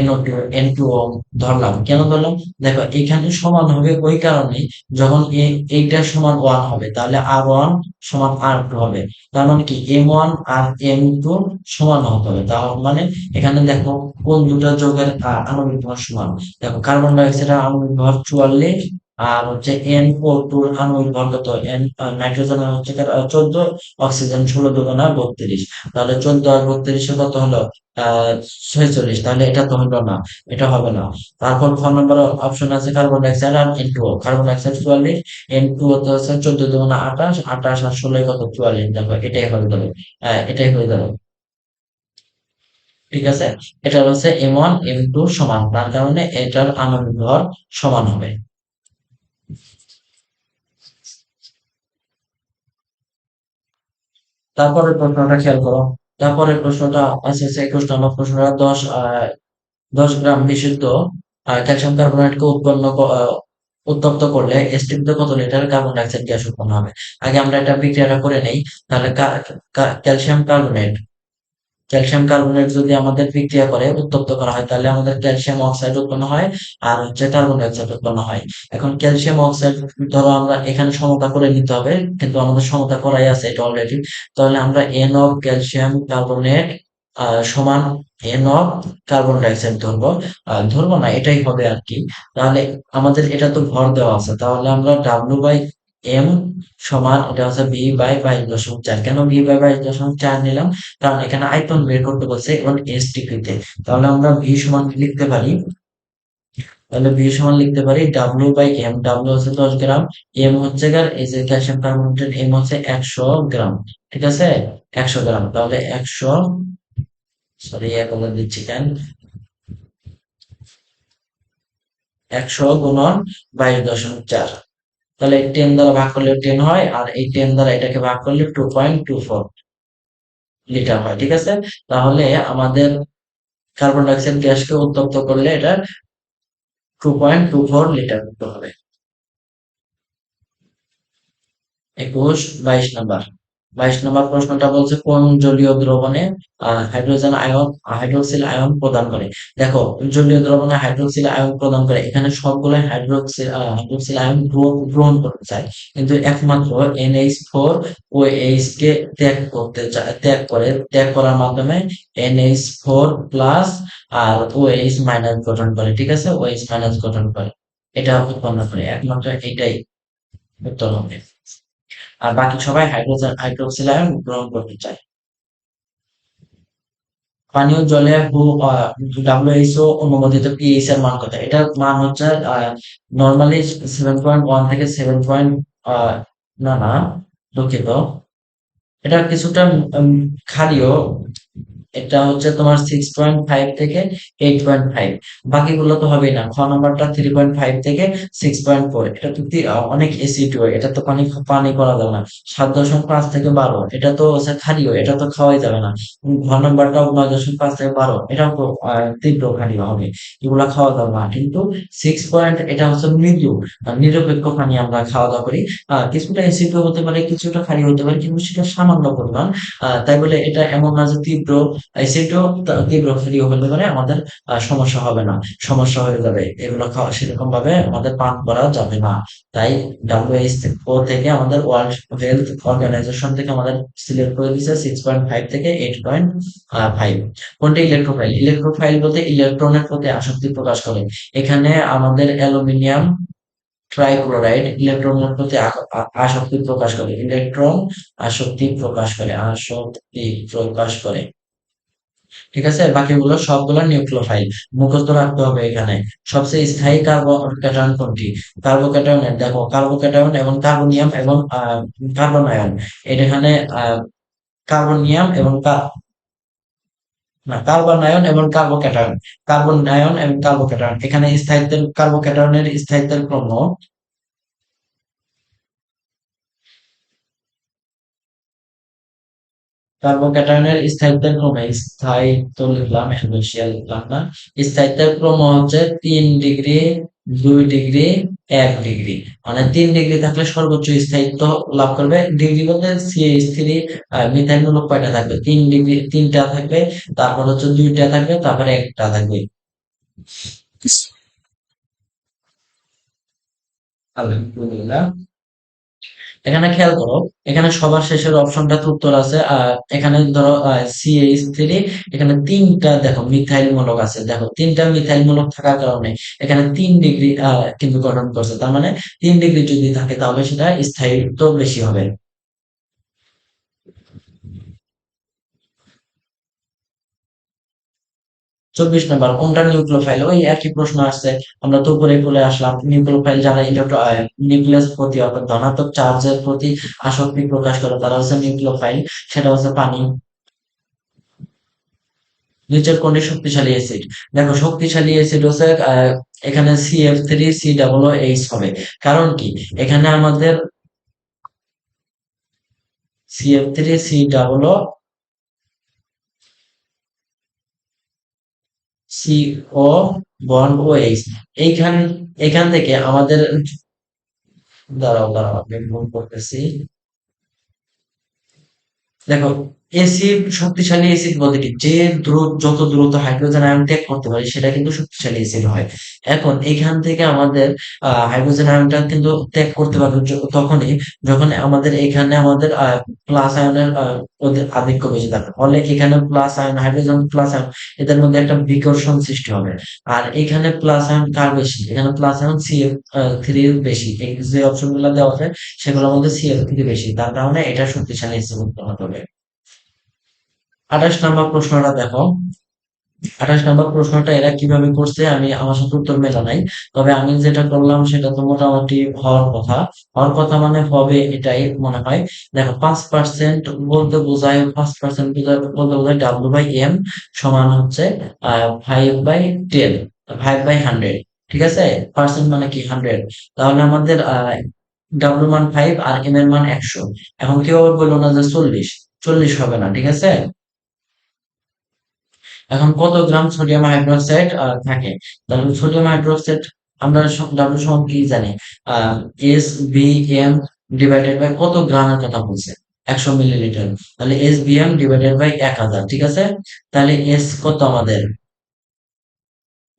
NO2 N2O ধরলাম, কেন ধরলাম? দেখো এখানে সমান হবে ওই কারণে, যখন এইটা সমান 1 হবে তাহলে R1 সমান R2 হবে। তার মানে কি M1 আর M2 সমান হতে হবে। তার মানে এখানে দেখো কোন দুটো যৌগের আণবিক ভর সমান। দেখো কার্বন ডাই অক্সাইডের আণবিক ভর 44, আর হচ্ছে NO2 এর আণবিক ভর কত, নাইট্রোজেনের হচ্ছে 14, অক্সিজেন 16 দুগুণা 32। তাহলে 14 আর 32 কত হলো? 46। তাহলে এটা তো হলো না, এটা হবে না। তারপর খ নম্বর অপশন আছে কার্বন ডাই অক্সাইড আর N2O। কার্বন ডাই অক্সাইড 44, N2O তো হচ্ছে 14 দুগুণা 28, 28 আর 16 কত, 44। দেখো এটাই হয়ে গেল। এটাই হয়ে গেল। ঠিক আছে, এটা হচ্ছে M1 M2 সমান, তার কারণে এটার আণবিক ভর সমান হবে। তারপরের প্রশ্নটা খেয়াল করো। তারপরের প্রশ্নটা আছে 21 নম্বর প্রশ্নটা, 10 গ্রাম বিশুদ্ধ ক্যালসিয়াম কার্বনেটকে উত্তপ্ত করলে এসটিপিতে কত লিটার কার্বন ডাই অক্সাইড গ্যাস উৎপন্ন হবে? আগে আমরা এটা বিক্রিয়াটা করে নেই। তাহলে ক্যালসিয়াম কার্বনেট, ক্যালসিয়াম কার্বনেট যদি আমাদের বিক্রিয়া করে উত্তপ্ত করা হয় তাহলে আমাদের ক্যালসিয়াম অক্সাইড উৎপন্ন হয়, আর হচ্ছে কার্বন ডাই অক্সাইড উৎপন্ন হয়। এখন ক্যালসিয়াম অক্সাইড ধরো আমরা এখানে সমতা করে নিতে হবে, কিন্তু আমাদের সমতা করাই আছে এটা অলরেডি। তাহলে আমরা এন অফ ক্যালসিয়াম কার্বনেট সমান এন অফ কার্বন ডাই অক্সাইড ধরবো। ধরবো না, এটাই হবে আর কি। তাহলে আমাদের এটা তো ভর দেওয়া আছে, তাহলে আমরা W/M সমান, এটা হচ্ছে V/22.4। কেন V/22.4 নিলাম? কারণ এখানে আয়তন বের করতে বলছে এবং এসটিপি তে। তাহলে আমরা ভি সমান কি লিখতে পারি? তাহলে ভি সমান লিখতে পারি W/M। ডাব্লিউ হচ্ছে 10 গ্রাম, এম হচ্ছে এই যে ক্যালসিয়াম কার্বনেটের এম হচ্ছে 100 গ্রাম। ঠিক আছে, 100 গ্রাম। তাহলে 100, সরি এক বলে দিচ্ছি কেন, 100 গুণন 22.4। তাহলে 10 দ্বারা ভাগ করলে 10 হয়, আর এই 10 দ্বারা এটাকে ভাগ করলে 2.24 লিটার হয়। ঠিক আছে, তাহলে আমাদের কার্বন ডাই অক্সাইড গ্যাসকে উত্তপ্ত করলে এটা 2.24 লিটার করতে হবে। 22 নাম্বার, 22 নম্বর প্রশ্নটা বলছে কোন জলীয় দ্রবণে হাইড্রোজেন আয়ন, হাইড্রোক্সিল আয়ন প্রদান করে? দেখো জলীয় দ্রবণে হাইড্রোক্সিল আয়ন প্রদান করে, এখানে সবগুলো হাইড্রোক্সিল আয়ন গ্রহণ করতে চায়, কিন্তু একমাত্র NH4 ও H কে ত্যাগ করার মাধ্যমে NH4+ আর OH মাইনাস গঠন করে। ঠিক আছে, OH মাইনাস গঠন করে, এটা উৎপন্ন করে, একমাত্র এটাই উত্তর হবে। আর বাকি সবাই হাইড্রোক্সিল আয়ন গ্রহণ করতে চায়। পানীয় জলে WHO অনুমোদিত পিএইচ এর মান কত? এটার মান হচ্ছে নর্মালি 7.1 থেকে 7 না না, দুঃখিত, এটা কিছুটা ক্ষারীয়। এটা হচ্ছে তোমার 6.5 থেকে 8.5। বাকিগুলো তো হবেই না। খ নাম্বারটা 3.5 থেকে 6.4, এটা তো অনেক অ্যাসিড হয়, এটা তো পানি পানি করা যাবে না। 7.5 থেকে 12, এটা তো হচ্ছে ক্ষারীয়, এটা তো খাওয়াই যাবে না। ঘ নাম্বারটাও 9.5 থেকে 12, এটাও তো তীব্র ক্ষারীয় হবে, এগুলা খাওয়া যাবে না। কিন্তু 6 এটা হচ্ছে মৃদু নিরপেক্ষ পানি আমরা খাওয়া দাওয়া করি। কিছুটা অ্যাসিড হতে পারে, কিছুটা ক্ষারীয় হতে পারে, কিন্তু সেটা সামান্য পরিমাণ। তাই বলে এটা এমন না যে তীব্র অ্যাসিডও তীব্র ক্ষারীয় হতে পারে, আমাদের সমস্যা হবে না, সমস্যা হয়ে যাবে। এগুলো খাওয়া সেরকম ভাবে আমাদের পান করা যাবে না। তাই WHO থেকে আমাদের ওয়ার্ল্ড হেলথ অর্গানাইজেশন থেকে আমাদের সিলেক্ট করে দিয়েছে 6.5 থেকে 8.5। কোনটা ইলেকট্রোফাইল? ইলেকট্রোফাইল বলতে ইলেকট্রনের প্রতি আসক্তি প্রকাশ করে। এখানে আমাদের অ্যালুমিনিয়াম ট্রাইক্লোরাইড ইলেকট্রনের প্রতি আসক্তি প্রকাশ করে, ইলেকট্রন আসক্তি প্রকাশ করে। ঠিক আছে, বাকিগুলো সবগুলো নিউক্লিওফাইল। মুখস্থ রাখতে হবে এখানে। সবচেয়ে স্থায়ী কার্বোক্যাটায়ন কোনটি? কার্বোক্যাটায়নের দেখো কার্বোক্যাটায়ন এবং কার্বনিয়াম এবং কার্বন আয়ন। এখানে কার্বনিয়াম এবং না, কার্বন আয়ন এবং কার্বোক্যাটায়ন, কার্বন আয়ন এবং কার্বোক্যাটায়ন। এখানে স্থায়িত্বের কার্বোক্যাটায়নের স্থায়িত্বের ক্রম কার্বোক্যাটায়নের স্থায়িত্বের ক্রমে, স্থায়িত্ব লিখলাম, হেলভেসিয়া লিখলাম না। স্থায়িত্বের ক্রম হচ্ছে 3 ডিগ্রি, 2 ডিগ্রি, 1 ডিগ্রি। মানে 3 ডিগ্রি থাকলে সর্বোচ্চ স্থায়িত্ব লাভ করবে। ডিগ্রি বলতে CH3 মিথাইল মূলক কয়টা থাকবে? 3 ডিগ্রি, 3টা থাকবে। তারপর হচ্ছে 2টা থাকবে, তারপরে একটা থাকবে। আলহামদুলিল্লাহ। এখানে খেয়াল করো, এখানে সবার শেষের অপশনটাতে উত্তর আছে। এখানে ধরো CH3, এখানে 3টা দেখো মিথাইল মূলক আছে। দেখো 3টা মিথাইল মূলক থাকার কারণে এখানে 3 ডিগ্রি কিন্তু গঠন করছে। তার মানে 3 ডিগ্রি যদি থাকে তাহলে সেটা স্থায়িত্ব বেশি হবে। 24 নম্বর, কোনটা নিউক্লিওফাইল? ওই একই প্রশ্ন আসছে, আমরা তো উপরে বলে আসলাম। নিউক্লিওফাইল যারা নিউক্লিয়াস প্রতি অর্থাৎ ধনাত্মক চার্জের প্রতি আসক্তি প্রকাশ করে তারা হচ্ছে নিউক্লিওফাইল। সেটা হচ্ছে পানি। নিচের কোনটি শক্তিশালী অ্যাসিড? দেখো শক্তিশালী অ্যাসিড হচ্ছে এখানে CF3COOH হবে। কারণ কি? এখানে আমাদের CF3COO বন্ড OH। এইখান এখান থেকে আমাদের, দাঁড়াও দাঁড়াও, আমি ভুল করতেছি। দেখো এসিড, শক্তিশালী এসিড বলতে কি, যে যত দ্রুত হাইড্রোজেন আয়ন ত্যাগ করতে পারে সেটা কিন্তু শক্তিশালী এসিড হয়। এখন এখান থেকে আমাদের হাইড্রোজেন আয়নটা কিন্তু ত্যাগ করতে পারবে তখনই যখন আমাদের এখানে আমাদের প্লাস আয়নের ওদের আধিক্য বেশি থাকবে। ফলে এখানে plus ion, hydrogen plus ion, এদের মধ্যে একটা বিকর্ষণ সৃষ্টি হবে। আর এখানে প্লাস আয়ন কার বেশি? এখানে প্লাস আয়ন CF3 এর বেশি। এই যে অপশন গুলো দেওয়া আছে সেগুলোর মধ্যে CF3 বেশি, তার কারণে এটা শক্তিশালী এসিড উৎপন্ন হবে। 28 নম্বর প্রশ্নটা দেখো। 28 নম্বর প্রশ্নটা এরা কিভাবে করছে আমি আমার সাথে উত্তর মেলা নাই। তবে আমি যেটা করলাম সেটা তো মোটামুটি হওয়ার কথা। হওয়ার কথা মানে হবে এটাই মনে হয়। দেখো 5% বলতে বোঝায়, 5% বলতে বোঝায় W/M সমান হচ্ছে 5/10, 5/100। ঠিক আছে? পার্সেন্ট মানে কি 100। তাহলে আমাদের ডাব্লিউ মান 5 আর এম এর মান 100। এখন কেউ বললো না যে 40, 40 হবে না। ঠিক আছে? এখন কত গ্রাম সোডিয়াম হাইড্রোক্সাইড থাকে? তাহলে সোডিয়াম হাইড্রোক্সাইড আমরা ডাব্লিউ সমান কি জানি? SBM ডিভাইডেড বাই কত গ্রামের কথা বলছে? 100 মিলিলিটার। তাহলে SBM ডিভাইডেড বাই 1000। ঠিক আছে? তাহলে এস কত আমাদের?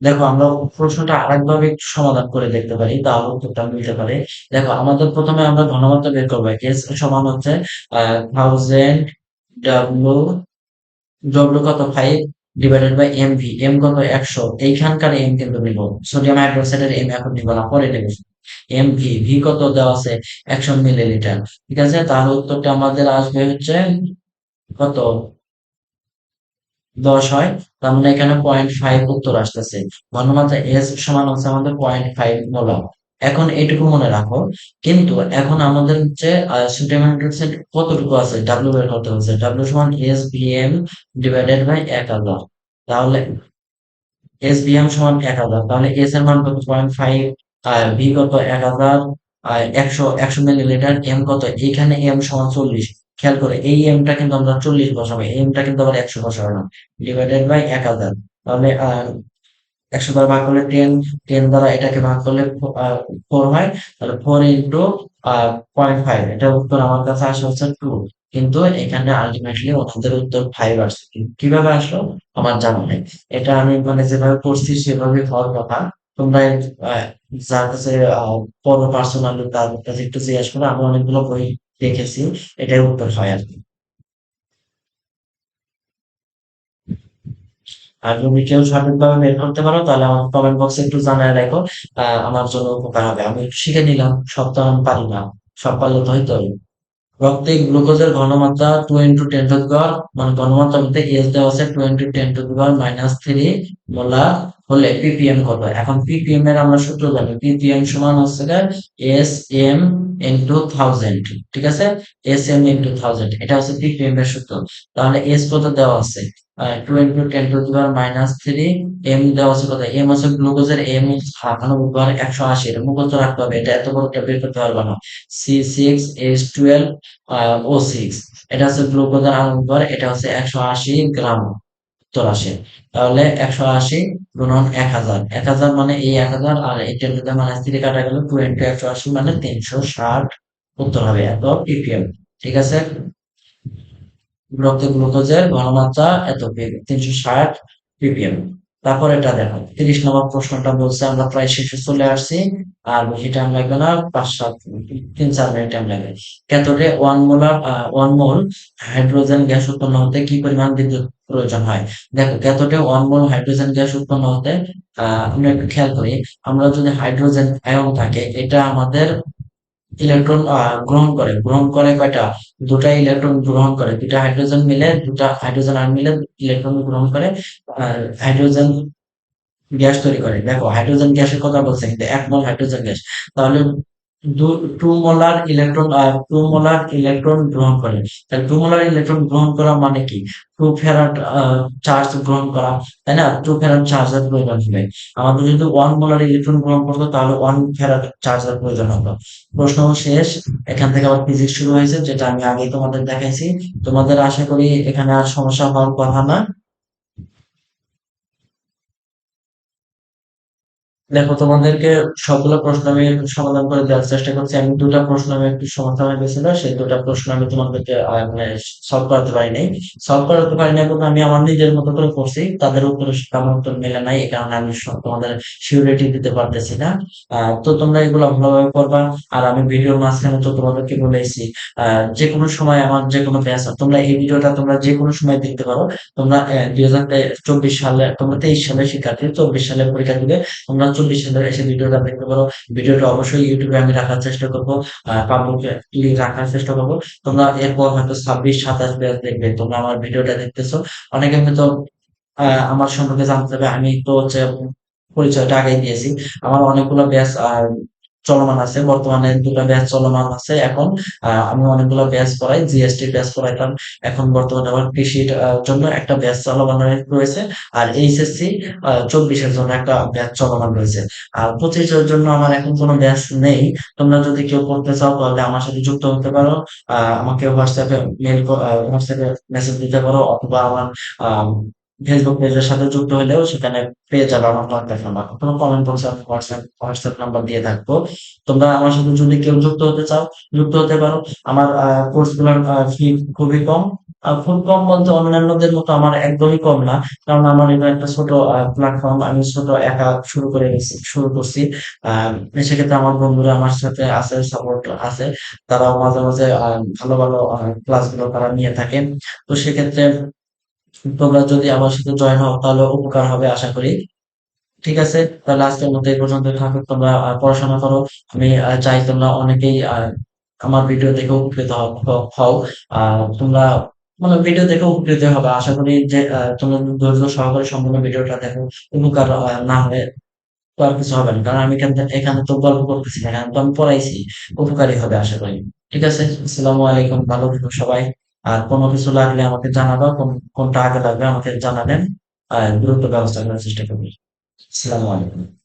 দেখো আমরা প্রশ্নটা আরেকভাবে একটু সমাধান করে দেখতে পারি, তাহলে উত্তরটা মিলতে পারে। দেখো আমাদের প্রথমে আমরা ঘনমাত্রা বের করবো। এস সমান হচ্ছে 1000 ডব্লিউ কত 5 ডিভাইডেড বাই এমভি। এম কত 100। এইখানকার এম কিন্তু নিব, সোডিয়াম হাইড্রোক্সাইডের এম এখন নিব না, পরে নেব। এমভি ভি কত দেওয়া আছে? 100 মিলিলিটার। ঠিক আছে? তাহলে উত্তরটা আমাদের আসবে হচ্ছে কত? 10 হয়। তার মানে এখানে 0.5 উত্তর আসতেছে। ঘনমাত্রা এস সমান হচ্ছে আমাদের 0.5 মোলার। এখন এইটুকু মনে রাখো, কিন্তু এখন আমাদের হচ্ছে সোডিয়াম হাইড্রোক্সাইড কতটুকু আছে ডাব্লিউ বের করতে হচ্ছে। ডাব্লিউ সমান SBM ডিভাইডেড বাই 1000। তাহলে SBM সমান 1000, তাহলে এস এর মান কত? 0.5, আর ভি কত 1000, আর 100 মিলিলিটার। এম কত? এখানে এম সমান 40। খেয়াল করে এই এমটা কিন্তু আমরা 40 বসাবো, এমটা কিন্তু আবার 100 বসাবো না। Divided by 1000। তাহলে 100 দ্বারা ভাগ করলে 10, 10 দ্বারা এটাকে ভাগ করলে 4 হয়। তাহলে 4 ইন্টু 0.5, এটা উত্তর আমার কাছে আসে হচ্ছে 2। কিন্তু এখানে আলটিমেটলি ওনাদের উত্তর 5 আসছে। কিভাবে আসলো আমার জানা নেই। এটা আমি মানে যেভাবে করছি সেভাবে হওয়ার কথা। তোমরা আহ, যার কাছে পড়ো পার্সোনালি তার কাছে একটু জিজ্ঞেস করো। আমি অনেকগুলো বই দেখেছি, এটাই উত্তর হয় আর কি। আর যদি কেউ সঠিকভাবে বের করতে পারো তাহলে আমার কমেন্ট বক্সে একটু জানায় রাখো। আমার জন্য উপকার হবে। আমি একটু শিখে নিলাম, সব তো আমি পারি না, সব পারলে তো হইতো। রক্তে গ্লুকোজের ঘনমাত্রা 2 × 10 মানে ঘনমাত্রা বলতে এস দেওয়া আছে 2 × 10⁻³ মোলার হলে ppm কত? এখন ppm এর আমরা সূত্র জানি। ppm সমান হচ্ছে এস এম ইন্টু 1000। ঠিক আছে? SM × 1000, এটা হচ্ছে ppm এর সূত্র। তাহলে এস কত দেওয়া আছে? 2 × 10⁻³ এম দেওয়া আছে কত? এম হচ্ছে গ্লুকোজের এম 180, এটা মুখস্থ রাখতে হবে, এটা এত বড় বের করতে পারবে না। C6H12 O6। এটা হচ্ছে গ্লুকোজের আণবিক ভর, এটা হচ্ছে 180 গ্রাম, উত্তর আসে। তাহলে 180 গুণন 1000, 1000 মানে এই 1000, আর এটা যদি মানে 3 কাটা গেল, 2 ইন্টু 180 মানে 360, উত্তর হবে এত ppm। ঠিক আছে, রক্তে গ্লুকোজের ঘনমাত্রা এত 360 ppm। তারপর এটা দেখো 30 নম্বর প্রশ্নটা বলছে, আমরা প্রায় শেষে চলে আসছি, আর বেশি টাইম লাগবে না, 5-7 3-4 মিনিট টাইম লাগবে। ক্যাথোডে 1 মোল হাইড্রোজেন গ্যাস উৎপন্ন হতে কি পরিমাণ বিদ্যুৎ প্রয়োজন হয়? দেখো ক্যাথোডে 1 মোল হাইড্রোজেন গ্যাস উৎপন্ন হতে আমরা একটু খেয়াল করি, আমরা যদি হাইড্রোজেন আয়ন থাকে, এটা আমাদের ইলেকট্রন গ্রহণ করে কয়টা? দুটা ইলেকট্রন গ্রহণ করে, দুটা হাইড্রোজেন মিলে, দুটা হাইড্রোজেন আয়ন মিলে ইলেকট্রন গ্রহণ করে, আর হাইড্রোজেন গ্যাস তৈরি করে। দেখো হাইড্রোজেন গ্যাসের কথা বলছে, কিন্তু 1 মোল হাইড্রোজেন গ্যাস, তাহলে টু মোলার ইলেকট্রন গ্রহণ করে। তাহলে 2 মোলার ইলেকট্রন গ্রহণ করা মানে কি? 2 ফ্যারাড চার্জ গ্রহণ করা, তাই না? 2 ফ্যারাড চার্জের প্রয়োজন হবে। আমাদের যদি 1 মোলার ইলেকট্রন গ্রহণ করতো, তাহলে 1 ফ্যারাড চার্জের প্রয়োজন হতো। প্রশ্ন শেষ। এখান থেকে আবার ফিজিক্স শুরু হয়েছে, যেটা আমি আগেই তোমাদের দেখাইছি। তোমাদের আশা করি এখানে আর সমস্যা হওয়ার কথা না। দেখো তোমাদেরকে সবগুলো প্রশ্ন আমি সমাধান করে দেওয়ার চেষ্টা করছি। আমি দুটা প্রশ্ন আমি একটু সমস্যা হয়ে গেছিল, সেই দুটা প্রশ্ন আমি তোমাদেরকে মানে সলভ করাতে পারি নাই। সলভ করাতে পারি না বলতে আমি আমার নিজের মতো করে করছি, তাদের উত্তরের সাথে আমার উত্তর মেলে নাই, এই কারণে আমি তোমাদের সিউরিটি দিতে পারতেছি না। তো তোমরা এগুলো ভালোভাবে করবা। আর আমি ভিডিওর মাঝখানে তো তোমাদেরকে বলেছি, যে কোনো সময় আমার যে কোনো ব্যাচ, তোমরা এই ভিডিওটা তোমরা যে কোনো সময় দেখতে পারো। তোমরা 2024 সালে, তোমরা 23 সালের শিক্ষার্থী, 24 সালে পরীক্ষা দিবে, তোমরা 24 সালের এসে ভিডিওটা দেখতে পারো। ভিডিওটা অবশ্যই ইউটিউবে আমি রাখার চেষ্টা করবো, পাবলিকলি রাখার চেষ্টা করবো। তোমরা এরপর হয়তো 26-27 ব্যাচ দেখবে, তোমরা আমার ভিডিওটা দেখতেছো, অনেকে হয়তো আমার সম্পর্কে জানতে চাবে। আমি তো হচ্ছে পরিচয়টা আগেই দিয়েছি। আমার অনেকগুলো ব্যাচ চলমান আছে, বর্তমানে 2টা ব্যাচ চলমান আছে এখন। আমি অনেকগুলো ব্যাচ পড়াই, জিএসটি ব্যাচ পড়াইতাম, এখন বর্তমানে আমার কৃষির জন্য একটা ব্যাচ চলমান রয়েছে। আর এইচএসসি 24-এর জন্য একটা ব্যাচ চলমান রয়েছে। আর 25-এর জন্য আমার এখন কোনো ব্যাচ নেই। তোমরা যদি কেউ পড়তে চাও, তাহলে আমার সাথে যুক্ত হতে পারো। আমাকে হোয়াটসঅ্যাপে মেসেজ দিতে পারো, অথবা আমার আহ ফেসবুক পেজের সাথে যুক্ত হলেও সেখানে পেয়ে যাবে আমার কন্ট্যাক্ট নাম্বার। কোনো কমেন্ট বক্সে আমি হোয়াটসঅ্যাপ নাম্বার দিয়ে থাকবো। তোমরা আমার সাথে যদি কেউ যুক্ত হতে চাও, যুক্ত হতে পারো। আমার কোর্স গুলোর ফি খুবই কম। খুব কম বলতে অন্যান্যদের মতো আমার একদমই কম না, কারণ আমার এটা একটা ছোট প্ল্যাটফর্ম, আমি ছোট একা শুরু করছি। আহ সেক্ষেত্রে আমার বন্ধুরা আমার সাথে আছে, সাপোর্ট আছে, তারাও মাঝে মাঝে ভালো ভালো ক্লাস গুলো তারা নিয়ে থাকেন। তো সেক্ষেত্রে তোমরা যদি আমার সাথে জয়েন হও, তাহলে উপকার হবে আশা করি। ঠিক আছে, তাহলে আজকের মতো এই পর্যন্ত থাকো। তোমরা পড়াশোনা করো। আমি চাই তোমরা অনেকেই আমার ভিডিও দেখে উপকৃত হও। তোমরা মানে ভিডিও দেখে উপকৃত হবে আশা করি, যে তোমরা ধৈর্য সহকারে সম্পূর্ণ ভিডিওটা দেখো। উপকার না হয় তো আর কিছু হবে না, কারণ আমি এখানে তো গল্প করতেছি না, এখানে তো আমি পড়াইছি। উপকারী হবে আশা করি। ঠিক আছে, আসসালামু আলাইকুম, ভালো থেকো সবাই। আর কোনো কিছু লাগলে আমাকে জানাবা, কোনটা আগে লাগবে আমাকে জানাবেন, আর দ্রুত ব্যবস্থা করার চেষ্টা করবি। আসসালামু আলাইকুম।